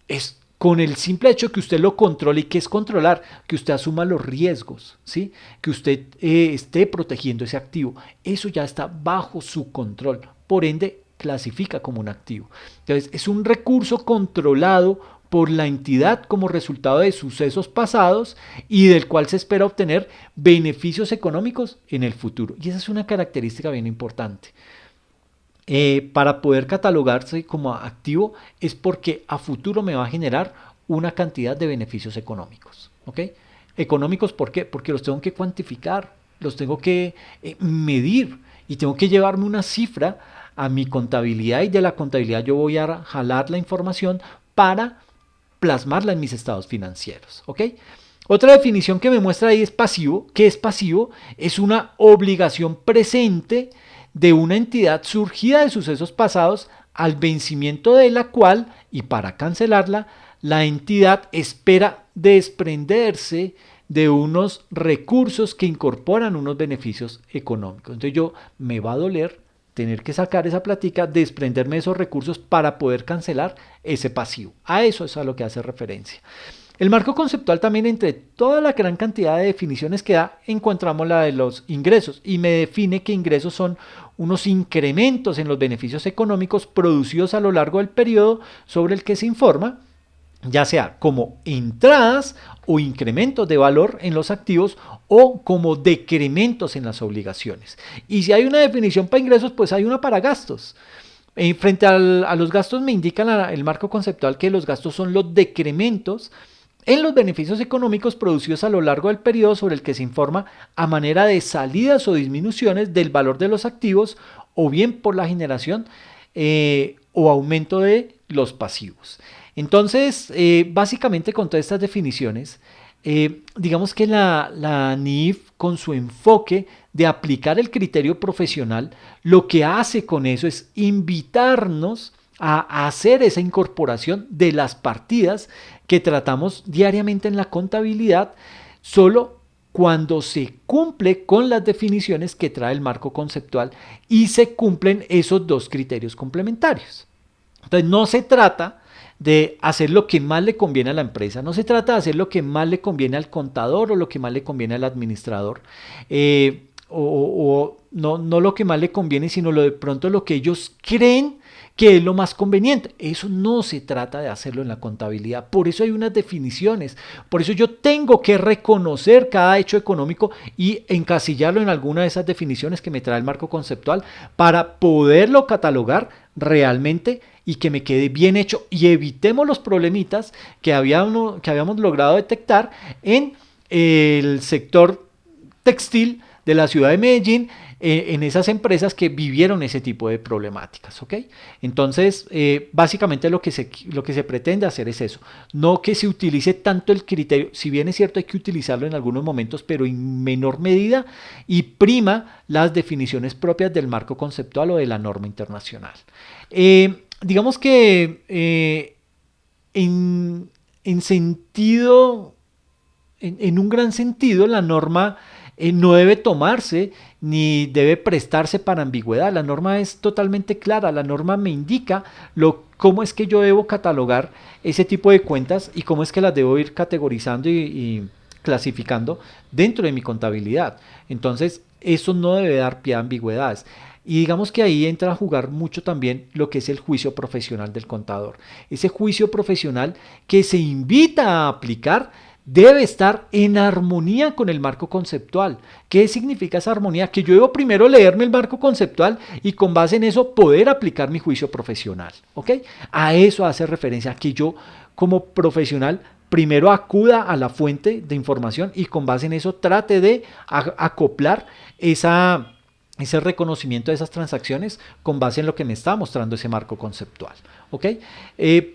Es con el simple hecho que usted lo controle. ¿Y qué es controlar? Que usted asuma los riesgos, ¿sí? Que usted esté protegiendo ese activo. Eso ya está bajo su control. Por ende, clasifica como un activo. Entonces, es un recurso controlado por la entidad como resultado de sucesos pasados y del cual se espera obtener beneficios económicos en el futuro. Y esa es una característica bien importante. Para poder catalogarse como activo es porque a futuro me va a generar una cantidad de beneficios económicos. ¿Ok? Económicos, ¿por qué? Porque los tengo que cuantificar, los tengo que medir y tengo que llevarme una cifra a mi contabilidad, y de la contabilidad yo voy a jalar la información para plasmarla en mis estados financieros. ¿Ok? Otra definición que me muestra ahí es pasivo. ¿Qué es pasivo? Es una obligación presente de una entidad surgida de sucesos pasados, al vencimiento de la cual, y para cancelarla, la entidad espera desprenderse de unos recursos que incorporan unos beneficios económicos. Entonces yo me va a doler tener que sacar esa plática, desprenderme de esos recursos para poder cancelar ese pasivo. A eso es a lo que hace referencia. El marco conceptual también, entre toda la gran cantidad de definiciones que da, encontramos la de los ingresos, y me define que ingresos son unos incrementos en los beneficios económicos producidos a lo largo del periodo sobre el que se informa, ya sea como entradas o incrementos de valor en los activos o como decrementos en las obligaciones. Y si hay una definición para ingresos, pues hay una para gastos. Frente a los gastos, me indica el marco conceptual que los gastos son los decrementos en los beneficios económicos producidos a lo largo del periodo sobre el que se informa, a manera de salidas o disminuciones del valor de los activos, o bien por la generación o aumento de los pasivos. Entonces, básicamente, con todas estas definiciones, digamos que la NIF, con su enfoque de aplicar el criterio profesional, lo que hace con eso es invitarnos a hacer esa incorporación de las partidas que tratamos diariamente en la contabilidad, solo cuando se cumple con las definiciones que trae el marco conceptual y se cumplen esos dos criterios complementarios. Entonces, no se trata de hacer lo que más le conviene a la empresa, no se trata de hacer lo que más le conviene al contador o lo que más le conviene al administrador, no lo que más le conviene, sino de pronto lo que ellos creen que es lo más conveniente. Eso no se trata de hacerlo en la contabilidad. Por eso hay unas definiciones. Por eso yo tengo que reconocer cada hecho económico y encasillarlo en alguna de esas definiciones que me trae el marco conceptual, para poderlo catalogar realmente y que me quede bien hecho, y evitemos los problemitas que habíamos logrado detectar en el sector textil de la ciudad de Medellín, en esas empresas que vivieron ese tipo de problemáticas. ¿Ok? Entonces, básicamente lo que se pretende hacer es eso, no que se utilice tanto el criterio, si bien es cierto hay que utilizarlo en algunos momentos, pero en menor medida, y prima las definiciones propias del marco conceptual o de la norma internacional. Digamos que en un gran sentido, la norma no debe tomarse ni debe prestarse para ambigüedad. La norma es totalmente clara. La norma me indica cómo es que yo debo catalogar ese tipo de cuentas y cómo es que las debo ir categorizando y clasificando dentro de mi contabilidad. Entonces, eso no debe dar pie a ambigüedades. Y digamos que ahí entra a jugar mucho también lo que es el juicio profesional del contador. Ese juicio profesional que se invita a aplicar debe estar en armonía con el marco conceptual. ¿Qué significa esa armonía? Que yo debo primero leerme el marco conceptual y con base en eso poder aplicar mi juicio profesional. ¿Ok? A eso hace referencia, que yo como profesional primero acuda a la fuente de información y con base en eso trate de acoplar ese reconocimiento de esas transacciones con base en lo que me está mostrando ese marco conceptual. ¿Ok?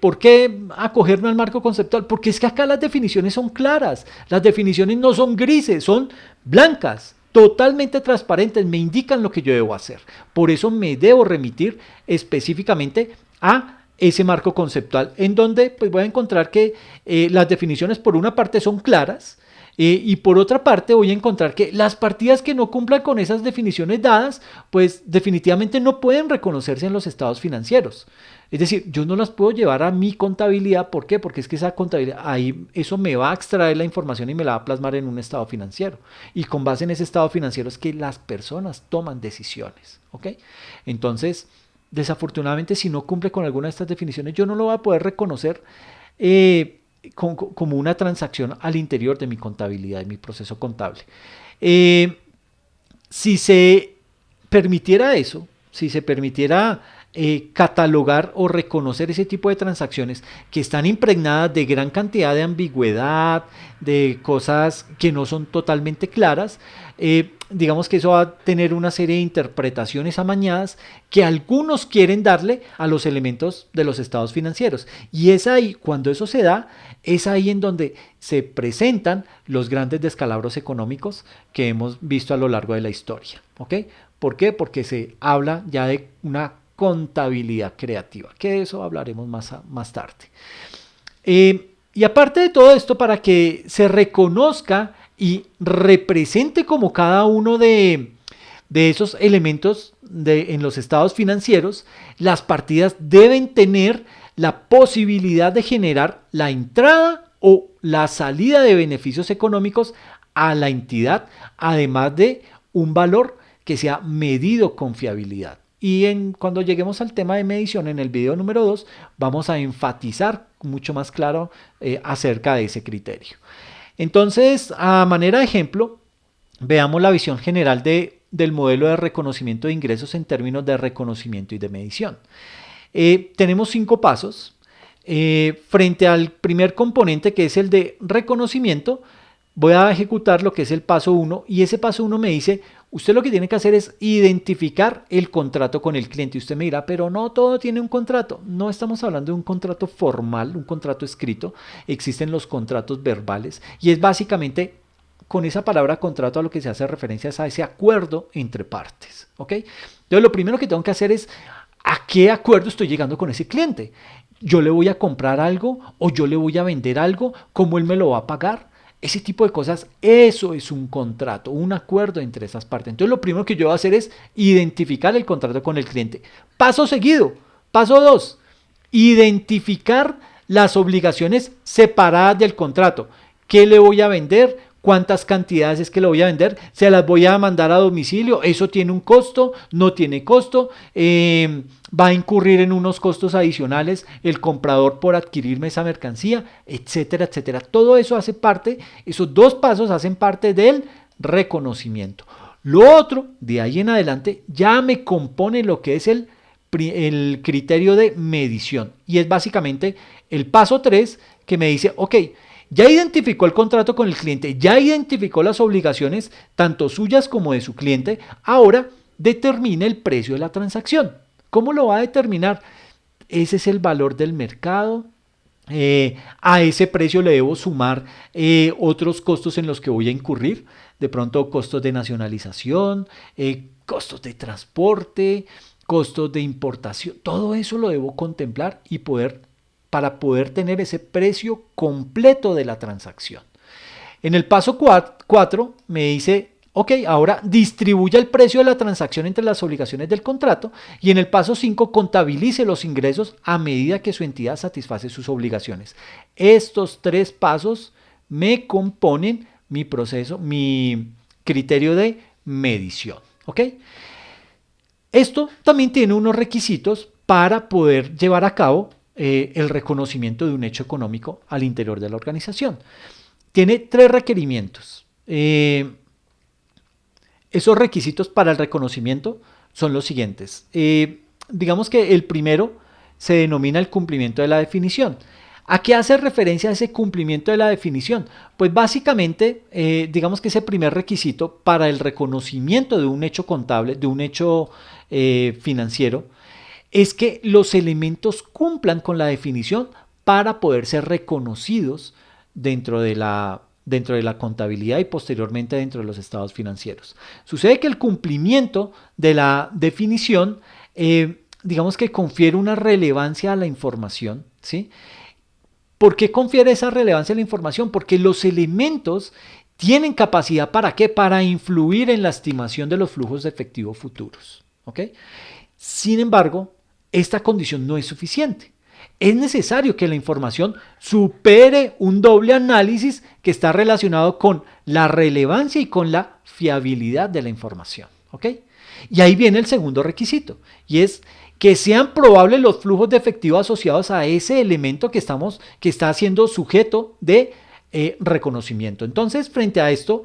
¿Por qué acogerme al marco conceptual? Porque es que acá las definiciones son claras, las definiciones no son grises, son blancas, totalmente transparentes, me indican lo que yo debo hacer. Por eso me debo remitir específicamente a ese marco conceptual, en donde pues voy a encontrar que las definiciones por una parte son claras, y por otra parte voy a encontrar que las partidas que no cumplan con esas definiciones dadas, pues definitivamente no pueden reconocerse en los estados financieros. Es decir, yo no las puedo llevar a mi contabilidad. ¿Por qué? Porque es que esa contabilidad, ahí eso me va a extraer la información y me la va a plasmar en un estado financiero. Y con base en ese estado financiero es que las personas toman decisiones. ¿Ok? Entonces, desafortunadamente, si no cumple con alguna de estas definiciones, yo no lo voy a poder reconocer como una transacción al interior de mi contabilidad, de mi proceso contable. Si se permitiera eso, si se permitiera catalogar o reconocer ese tipo de transacciones que están impregnadas de gran cantidad de ambigüedad, de cosas que no son totalmente claras, digamos que eso va a tener una serie de interpretaciones amañadas que algunos quieren darle a los elementos de los estados financieros. Y es ahí, cuando eso se da, es ahí en donde se presentan los grandes descalabros económicos que hemos visto a lo largo de la historia. ¿Ok? ¿Por qué? Porque se habla ya de una contabilidad creativa, que de eso hablaremos más tarde. Y aparte de todo esto, para que se reconozca y represente como cada uno de esos elementos en los estados financieros, las partidas deben tener la posibilidad de generar la entrada o la salida de beneficios económicos a la entidad, además de un valor que sea medido con fiabilidad. Y cuando lleguemos al tema de medición en el video número 2, vamos a enfatizar mucho más claro acerca de ese criterio. Entonces, a manera de ejemplo, veamos la visión general del modelo de reconocimiento de ingresos en términos de reconocimiento y de medición. Tenemos 5 pasos. Frente al primer componente, que es el de reconocimiento, voy a ejecutar lo que es el paso 1, y ese paso 1 me dice: usted lo que tiene que hacer es identificar el contrato con el cliente. Y usted me dirá, pero no todo tiene un contrato. No estamos hablando de un contrato formal, un contrato escrito. Existen los contratos verbales y es básicamente con esa palabra contrato a lo que se hace referencia es a ese acuerdo entre partes. ¿Ok? Entonces lo primero que tengo que hacer es ¿a qué acuerdo estoy llegando con ese cliente? ¿Yo le voy a comprar algo o yo le voy a vender algo? ¿Cómo él me lo va a pagar? Ese tipo de cosas, eso es un contrato, un acuerdo entre esas partes. Entonces lo primero que yo voy a hacer es identificar el contrato con el cliente. Paso seguido, paso 2, identificar las obligaciones separadas del contrato. ¿Qué le voy a vender? ¿Cuántas cantidades es que le voy a vender? ¿Se las voy a mandar a domicilio? ¿Eso tiene un costo? ¿No tiene costo? ¿Va a incurrir en unos costos adicionales el comprador por adquirirme esa mercancía? Etcétera, etcétera. Todo eso hace parte, esos 2 pasos hacen parte del reconocimiento. Lo otro, de ahí en adelante, ya me compone lo que es el criterio de medición. Y es básicamente el paso 3 que me dice, ok, ya identificó el contrato con el cliente, ya identificó las obligaciones, tanto suyas como de su cliente. Ahora determine el precio de la transacción. ¿Cómo lo va a determinar? Ese es el valor del mercado. A ese precio le debo sumar otros costos en los que voy a incurrir. De pronto costos de nacionalización, costos de transporte, costos de importación. Todo eso lo debo contemplar y para poder tener ese precio completo de la transacción. En el paso 4 me dice, ok, ahora distribuya el precio de la transacción entre las obligaciones del contrato, y en el paso 5 contabilice los ingresos a medida que su entidad satisface sus obligaciones. Estos 3 pasos me componen mi proceso, mi criterio de medición. ¿Ok? Esto también tiene unos requisitos para poder llevar a cabo el reconocimiento de un hecho económico al interior de la organización. Tiene 3 requerimientos. Esos requisitos para el reconocimiento son los siguientes. Digamos que el primero se denomina el cumplimiento de la definición. ¿A qué hace referencia ese cumplimiento de la definición? Pues básicamente, digamos que ese primer requisito para el reconocimiento de un hecho contable, de un hecho financiero, es que los elementos cumplan con la definición para poder ser reconocidos dentro de la contabilidad y posteriormente dentro de los estados financieros. Sucede que el cumplimiento de la definición, digamos que confiere una relevancia a la información, ¿sí? ¿Por qué confiere esa relevancia a la información? Porque los elementos tienen capacidad ¿para qué? Para influir en la estimación de los flujos de efectivo futuros. ¿Ok? Sin embargo, esta condición no es suficiente. Es necesario que la información supere un doble análisis que está relacionado con la relevancia y con la fiabilidad de la información. ¿Ok? Y ahí viene el segundo requisito, y es que sean probables los flujos de efectivo asociados a ese elemento que está siendo sujeto de reconocimiento. Entonces, frente a esto,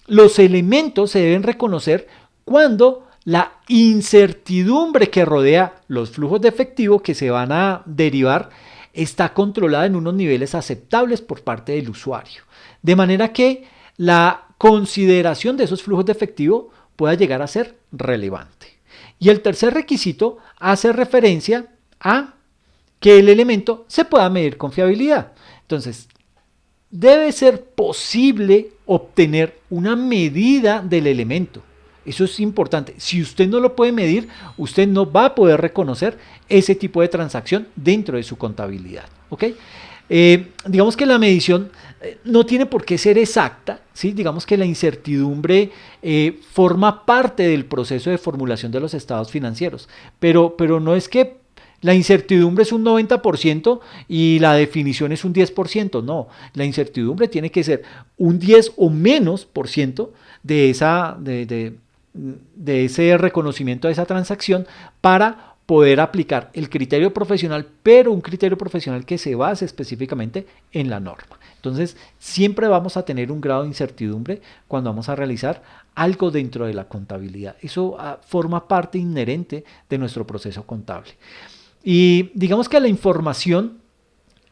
los elementos se deben reconocer cuando la incertidumbre que rodea los flujos de efectivo que se van a derivar está controlada en unos niveles aceptables por parte del usuario. De manera que la consideración de esos flujos de efectivo pueda llegar a ser relevante. Y el tercer requisito hace referencia a que el elemento se pueda medir con fiabilidad. Entonces, debe ser posible obtener una medida del elemento. Eso es importante. Si usted no lo puede medir, usted no va a poder reconocer ese tipo de transacción dentro de su contabilidad. ¿Ok? Digamos que la medición no tiene por qué ser exacta, ¿sí? Digamos que la incertidumbre forma parte del proceso de formulación de los estados financieros, pero no es que la incertidumbre es un 90% y la definición es un 10%, no, la incertidumbre tiene que ser un 10 o menos por ciento de ese reconocimiento de esa transacción para poder aplicar el criterio profesional, pero un criterio profesional que se base específicamente en la norma. Entonces, siempre vamos a tener un grado de incertidumbre cuando vamos a realizar algo dentro de la contabilidad. Eso forma parte inherente de nuestro proceso contable. Y digamos que la información,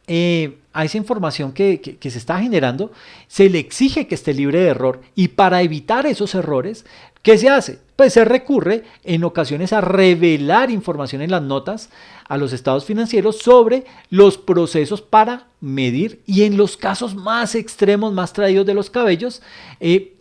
a esa información que se está generando, se le exige que esté libre de error. Y para evitar esos errores, ¿qué se hace? Pues se recurre en ocasiones a revelar información en las notas a los estados financieros sobre los procesos para medir y en los casos más extremos, más traídos de los cabellos,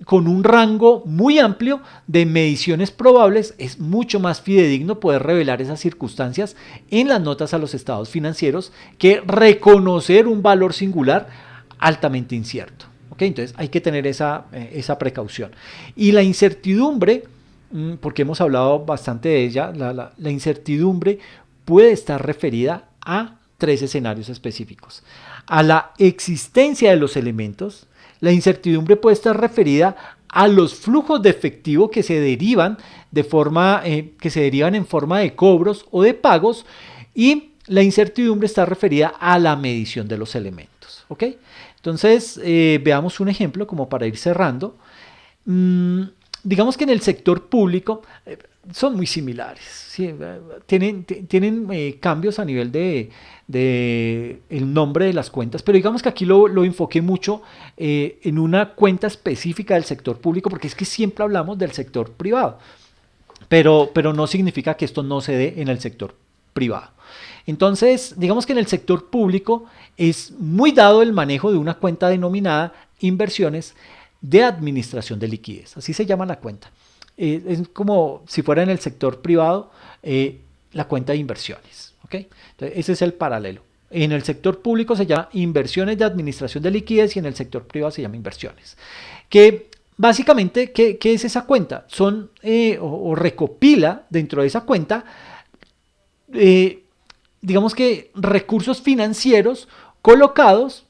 con un rango muy amplio de mediciones probables, es mucho más fidedigno poder revelar esas circunstancias en las notas a los estados financieros que reconocer un valor singular altamente incierto. ¿Okay? Entonces hay que tener esa precaución. Y la incertidumbre, porque hemos hablado bastante de ella, la incertidumbre puede estar referida a tres escenarios específicos. A la existencia de los elementos, la incertidumbre puede estar referida a los flujos de efectivo que se derivan en forma de cobros o de pagos, y la incertidumbre está referida a la medición de los elementos. ¿Ok? Entonces, veamos un ejemplo como para ir cerrando. Digamos que en el sector público son muy similares, ¿sí? Tienen cambios a nivel de el nombre de las cuentas, pero digamos que aquí lo enfoqué mucho en una cuenta específica del sector público, porque es que siempre hablamos del sector privado, pero no significa que esto no se dé en el sector privado. Entonces, digamos que en el sector público es muy dado el manejo de una cuenta denominada inversiones de administración de liquidez, así se llama la cuenta. Es como si fuera en el sector privado la cuenta de inversiones. ¿Okay? Entonces, ese es el paralelo. En el sector público se llama inversiones de administración de liquidez y en el sector privado se llama inversiones. Que básicamente, ¿qué es esa cuenta? Son o recopila dentro de esa cuenta digamos que recursos financieros colocados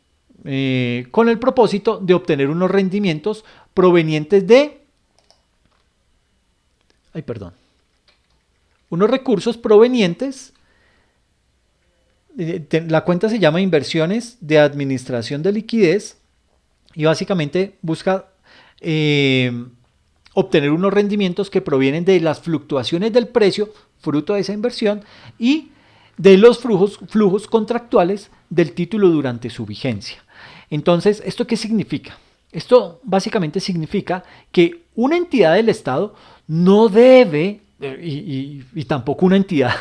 con el propósito de obtener unos rendimientos provenientes de, unos recursos provenientes, la cuenta se llama inversiones de administración de liquidez y básicamente busca obtener unos rendimientos que provienen de las fluctuaciones del precio fruto de esa inversión y de los flujos contractuales del título durante su vigencia. Entonces, ¿esto qué significa? Esto básicamente significa que una entidad del Estado no debe, y tampoco una entidad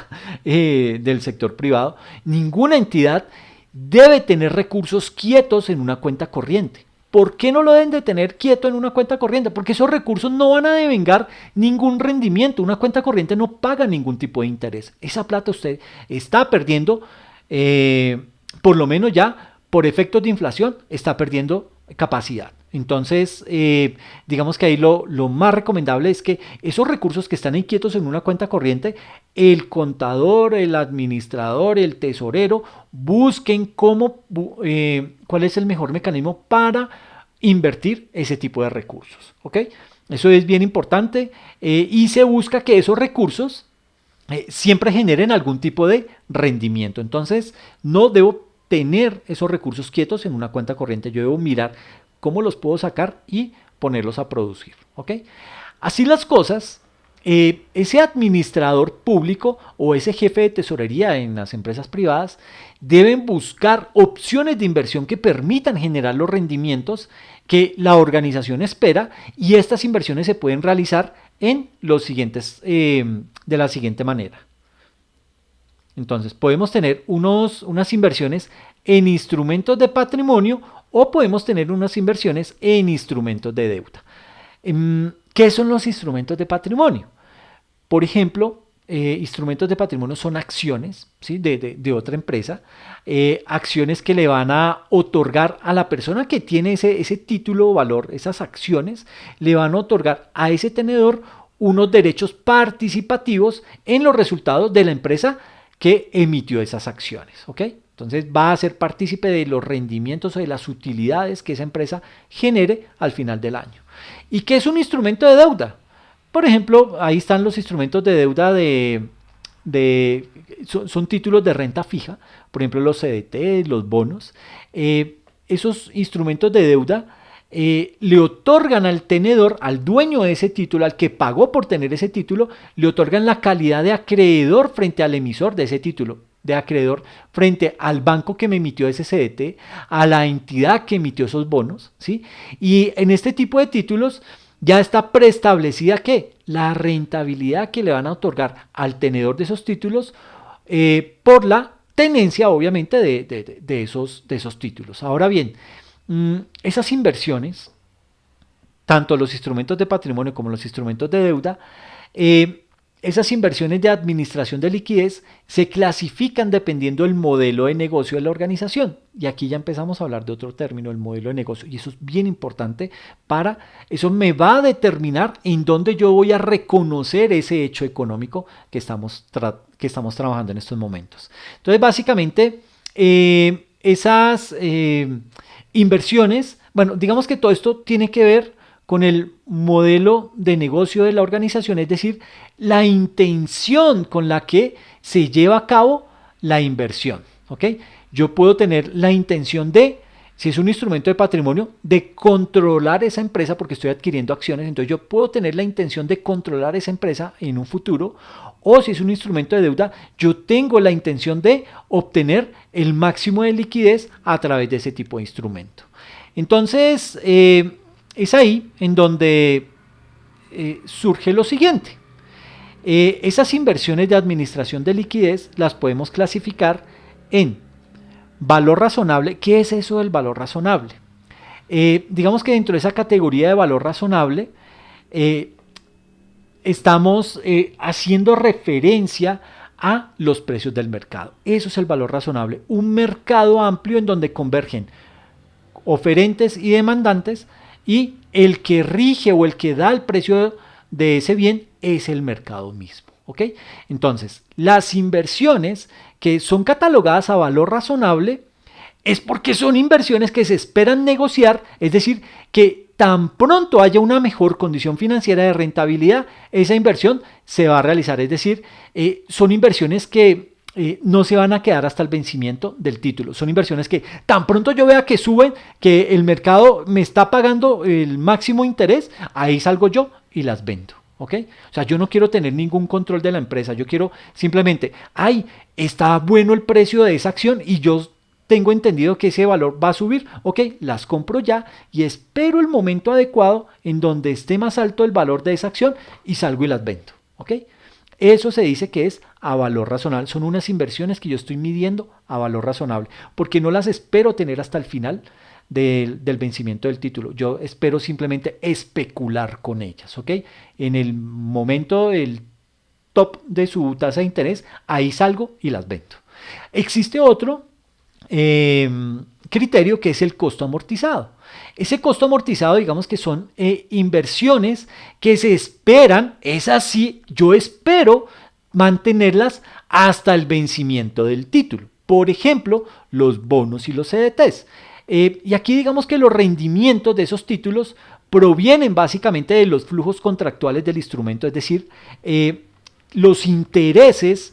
del sector privado, ninguna entidad debe tener recursos quietos en una cuenta corriente. ¿Por qué no lo deben de tener quieto en una cuenta corriente? Porque esos recursos no van a devengar ningún rendimiento. Una cuenta corriente no paga ningún tipo de interés. Esa plata usted está perdiendo, por lo menos ya por efectos de inflación, está perdiendo capacidad. Entonces, digamos que ahí lo más recomendable es que esos recursos que están inquietos en una cuenta corriente, el contador, el administrador, el tesorero, busquen cuál es el mejor mecanismo para invertir ese tipo de recursos. ¿Ok? Eso es bien importante y se busca que esos recursos siempre generen algún tipo de rendimiento. Entonces, no debo tener esos recursos quietos en una cuenta corriente. Yo debo mirar cómo los puedo sacar y ponerlos a producir. ¿Ok? Así las cosas, ese administrador público o ese jefe de tesorería en las empresas privadas deben buscar opciones de inversión que permitan generar los rendimientos que la organización espera, y estas inversiones se pueden realizar en los siguientes, de la siguiente manera. Entonces, podemos tener unas inversiones en instrumentos de patrimonio o podemos tener unas inversiones en instrumentos de deuda. ¿Qué son los instrumentos de patrimonio? Por ejemplo, instrumentos de patrimonio son acciones, ¿sí?, de otra empresa, acciones que le van a otorgar a la persona que tiene ese título o valor, esas acciones, le van a otorgar a ese tenedor unos derechos participativos en los resultados de la empresa que emitió esas acciones, ¿ok? Entonces va a ser partícipe de los rendimientos o de las utilidades que esa empresa genere al final del año. ¿Y qué es un instrumento de deuda? Por ejemplo, ahí están los instrumentos de deuda son títulos de renta fija, por ejemplo los CDT, los bonos. Esos instrumentos de deuda le otorgan al tenedor, al dueño de ese título, al que pagó por tener ese título, le otorgan la calidad de acreedor frente al emisor de ese título, de acreedor frente al banco que me emitió ese CDT, a la entidad que emitió esos bonos, ¿sí? Y en este tipo de títulos ya está preestablecida que la rentabilidad que le van a otorgar al tenedor de esos títulos por la tenencia, obviamente, de esos títulos. Ahora bien, esas inversiones, tanto los instrumentos de patrimonio como los instrumentos de deuda, esas inversiones de administración de liquidez se clasifican dependiendo del modelo de negocio de la organización. Y aquí ya empezamos a hablar de otro término, el modelo de negocio. Y eso es bien importante eso me va a determinar en dónde yo voy a reconocer ese hecho económico que estamos trabajando en estos momentos. Entonces, básicamente, esas inversiones, bueno, digamos que todo esto tiene que ver con el modelo de negocio de la organización, es decir, la intención con la que se lleva a cabo la inversión, ¿ok? Yo puedo tener la intención de, si es un instrumento de patrimonio, de controlar esa empresa porque estoy adquiriendo acciones, entonces yo puedo tener la intención de controlar esa empresa en un futuro, o si es un instrumento de deuda, yo tengo la intención de obtener el máximo de liquidez a través de ese tipo de instrumento. Entonces, es ahí en donde surge lo siguiente. Esas inversiones de administración de liquidez las podemos clasificar en valor razonable. ¿Qué es eso del valor razonable? Digamos que dentro de esa categoría de valor razonable estamos haciendo referencia a los precios del mercado. Eso es el valor razonable. Un mercado amplio en donde convergen oferentes y demandantes, y el que rige o el que da el precio de ese bien es el mercado mismo, ¿ok? Entonces, las inversiones que son catalogadas a valor razonable es porque son inversiones que se esperan negociar, es decir, que tan pronto haya una mejor condición financiera de rentabilidad, esa inversión se va a realizar, es decir, son inversiones que no se van a quedar hasta el vencimiento del título. Son inversiones que tan pronto yo vea que suben, que el mercado me está pagando el máximo interés, ahí salgo yo y las vendo, ¿ok? O sea, yo no quiero tener ningún control de la empresa, yo quiero simplemente, está bueno el precio de esa acción y yo tengo entendido que ese valor va a subir, ok, las compro ya y espero el momento adecuado en donde esté más alto el valor de esa acción y salgo y las vendo, ok. Eso se dice que es a valor razonable. Son unas inversiones que yo estoy midiendo a valor razonable, porque no las espero tener hasta el final del vencimiento del título. Yo espero simplemente especular con ellas, ¿ok? En el momento del top de su tasa de interés, ahí salgo y las vendo. Existe otro criterio que es el costo amortizado. Ese costo amortizado, digamos que son inversiones que se esperan, es así, yo espero mantenerlas hasta el vencimiento del título. Por ejemplo, los bonos y los CDTs. Y aquí digamos que los rendimientos de esos títulos provienen básicamente de los flujos contractuales del instrumento, es decir, los intereses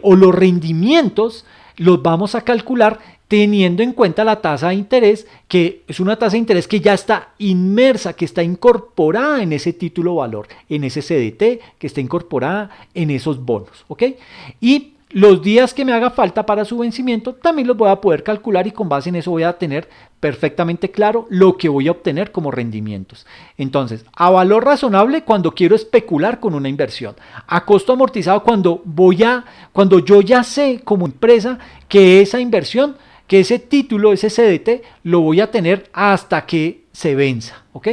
o los rendimientos los vamos a calcular teniendo en cuenta la tasa de interés, que es una tasa de interés que ya está inmersa, que está incorporada en ese título valor, en ese CDT, que está incorporada en esos bonos, ¿ok? Y los días que me haga falta para su vencimiento también los voy a poder calcular y con base en eso voy a tener perfectamente claro lo que voy a obtener como rendimientos. Entonces, a valor razonable cuando quiero especular con una inversión, a costo amortizado cuando yo ya sé como empresa que esa inversión, que ese título, ese CDT, lo voy a tener hasta que se venza, ¿ok?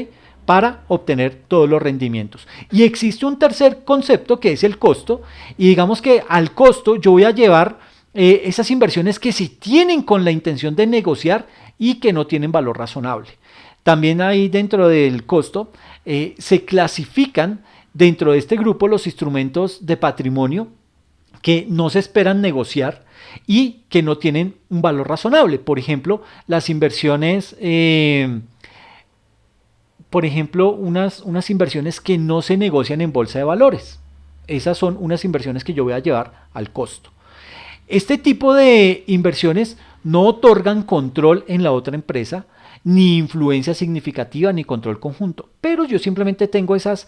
Para obtener todos los rendimientos. Y existe un tercer concepto que es el costo, y digamos que al costo yo voy a llevar esas inversiones que sí tienen con la intención de negociar y que no tienen valor razonable. También ahí dentro del costo se clasifican dentro de este grupo los instrumentos de patrimonio que no se esperan negociar y que no tienen un valor razonable. Por ejemplo, las inversiones, unas inversiones que no se negocian en bolsa de valores. Esas son unas inversiones que yo voy a llevar al costo. Este tipo de inversiones no otorgan control en la otra empresa, ni influencia significativa, ni control conjunto. Pero yo simplemente tengo esas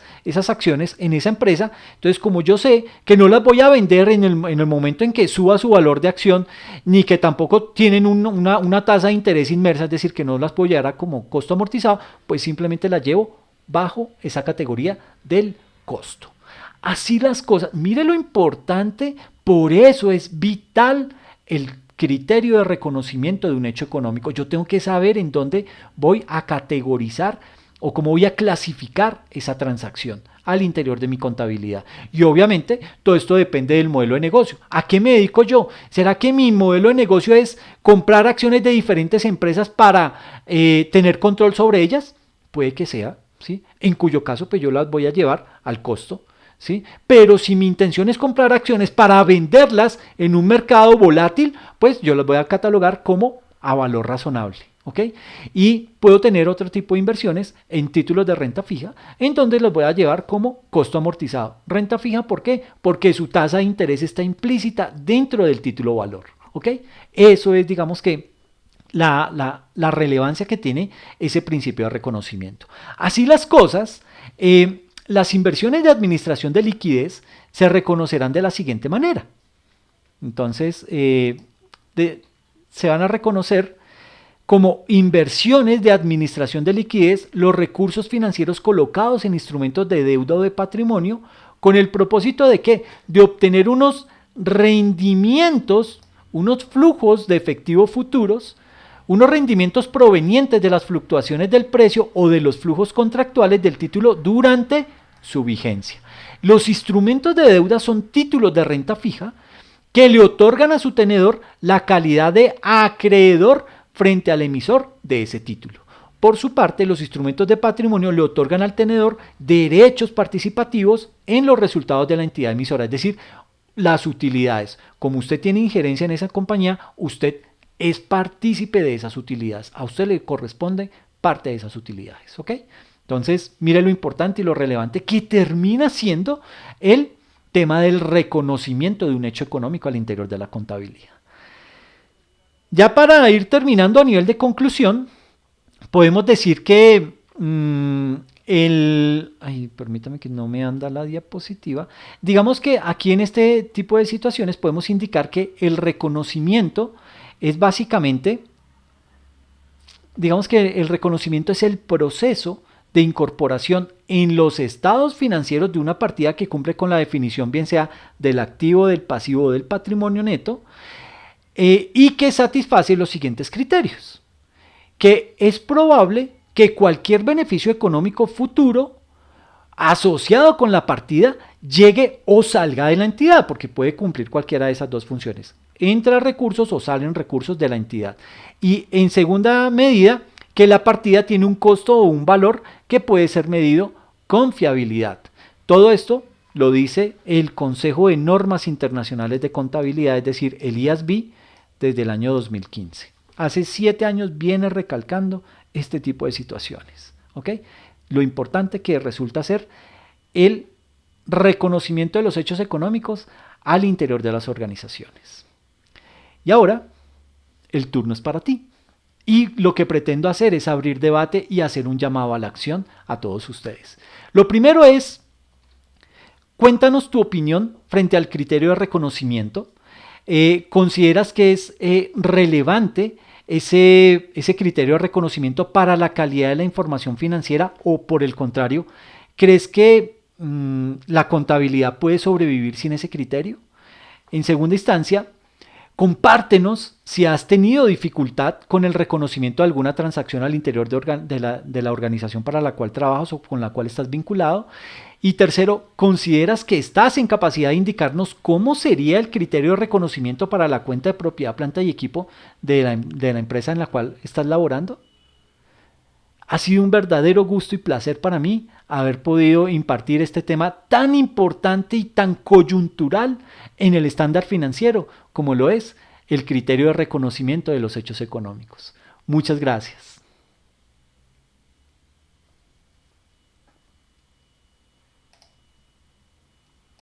acciones en esa empresa. Entonces, como yo sé que no las voy a vender en el momento en que suba su valor de acción, ni que tampoco tienen una tasa de interés inmersa, es decir, que no las puedo llevar a como costo amortizado, pues simplemente las llevo bajo esa categoría del costo. Así las cosas. Mire lo importante, por eso es vital el criterio de reconocimiento de un hecho económico. Yo tengo que saber en dónde voy a categorizar o cómo voy a clasificar esa transacción al interior de mi contabilidad. Y obviamente todo esto depende del modelo de negocio. ¿A qué me dedico yo? ¿Será que mi modelo de negocio es comprar acciones de diferentes empresas para tener control sobre ellas? Puede que sea, ¿sí? En cuyo caso pues yo las voy a llevar al costo. ¿Sí? Pero si mi intención es comprar acciones para venderlas en un mercado volátil, pues yo las voy a catalogar como a valor razonable. ¿Ok? Y puedo tener otro tipo de inversiones en títulos de renta fija, en donde los voy a llevar como costo amortizado. Renta fija, ¿por qué? Porque su tasa de interés está implícita dentro del título valor. ¿Ok? Eso es, digamos que, la relevancia que tiene ese principio de reconocimiento. Así las cosas, las inversiones de administración de liquidez se reconocerán de la siguiente manera. Entonces, se van a reconocer como inversiones de administración de liquidez los recursos financieros colocados en instrumentos de deuda o de patrimonio con el propósito de ¿qué? De obtener unos rendimientos, unos flujos de efectivo futuros, unos rendimientos provenientes de las fluctuaciones del precio o de los flujos contractuales del título durante su vigencia. Los instrumentos de deuda son títulos de renta fija que le otorgan a su tenedor la calidad de acreedor frente al emisor de ese título. Por su parte, los instrumentos de patrimonio le otorgan al tenedor derechos participativos en los resultados de la entidad emisora, es decir, las utilidades. Como usted tiene injerencia en esa compañía, usted es partícipe de esas utilidades. A usted le corresponde parte de esas utilidades, ¿ok? Entonces, mire lo importante y lo relevante que termina siendo el tema del reconocimiento de un hecho económico al interior de la contabilidad. Ya para ir terminando a nivel de conclusión, podemos decir que permítame que no me anda la diapositiva. Digamos que aquí en este tipo de situaciones podemos indicar que el reconocimiento es básicamente, digamos que el reconocimiento es el proceso de incorporación en los estados financieros de una partida que cumple con la definición bien sea del activo, del pasivo o del patrimonio neto y que satisface los siguientes criterios. Que es probable que cualquier beneficio económico futuro asociado con la partida llegue o salga de la entidad, porque puede cumplir cualquiera de esas dos funciones. Entra recursos o salen recursos de la entidad. Y en segunda medida, que la partida tiene un costo o un valor que puede ser medido con fiabilidad. Todo esto lo dice el Consejo de Normas Internacionales de Contabilidad, es decir, el IASB, desde el año 2015. Hace 7 años viene recalcando este tipo de situaciones. ¿Ok? Lo importante que resulta ser el reconocimiento de los hechos económicos al interior de las organizaciones. Y ahora, el turno es para ti. Y lo que pretendo hacer es abrir debate y hacer un llamado a la acción a todos ustedes. Lo primero es, cuéntanos tu opinión frente al criterio de reconocimiento. ¿Consideras que es relevante ese criterio de reconocimiento para la calidad de la información financiera o por el contrario, crees que la contabilidad puede sobrevivir sin ese criterio? En segunda instancia, compártenos si has tenido dificultad con el reconocimiento de alguna transacción al interior de la organización para la cual trabajas o con la cual estás vinculado. Y tercero, ¿consideras que estás en capacidad de indicarnos cómo sería el criterio de reconocimiento para la cuenta de propiedad, planta y equipo de la empresa en la cual estás laborando? Ha sido un verdadero gusto y placer para mí haber podido impartir este tema tan importante y tan coyuntural en el estándar financiero como lo es el criterio de reconocimiento de los hechos económicos. Muchas gracias.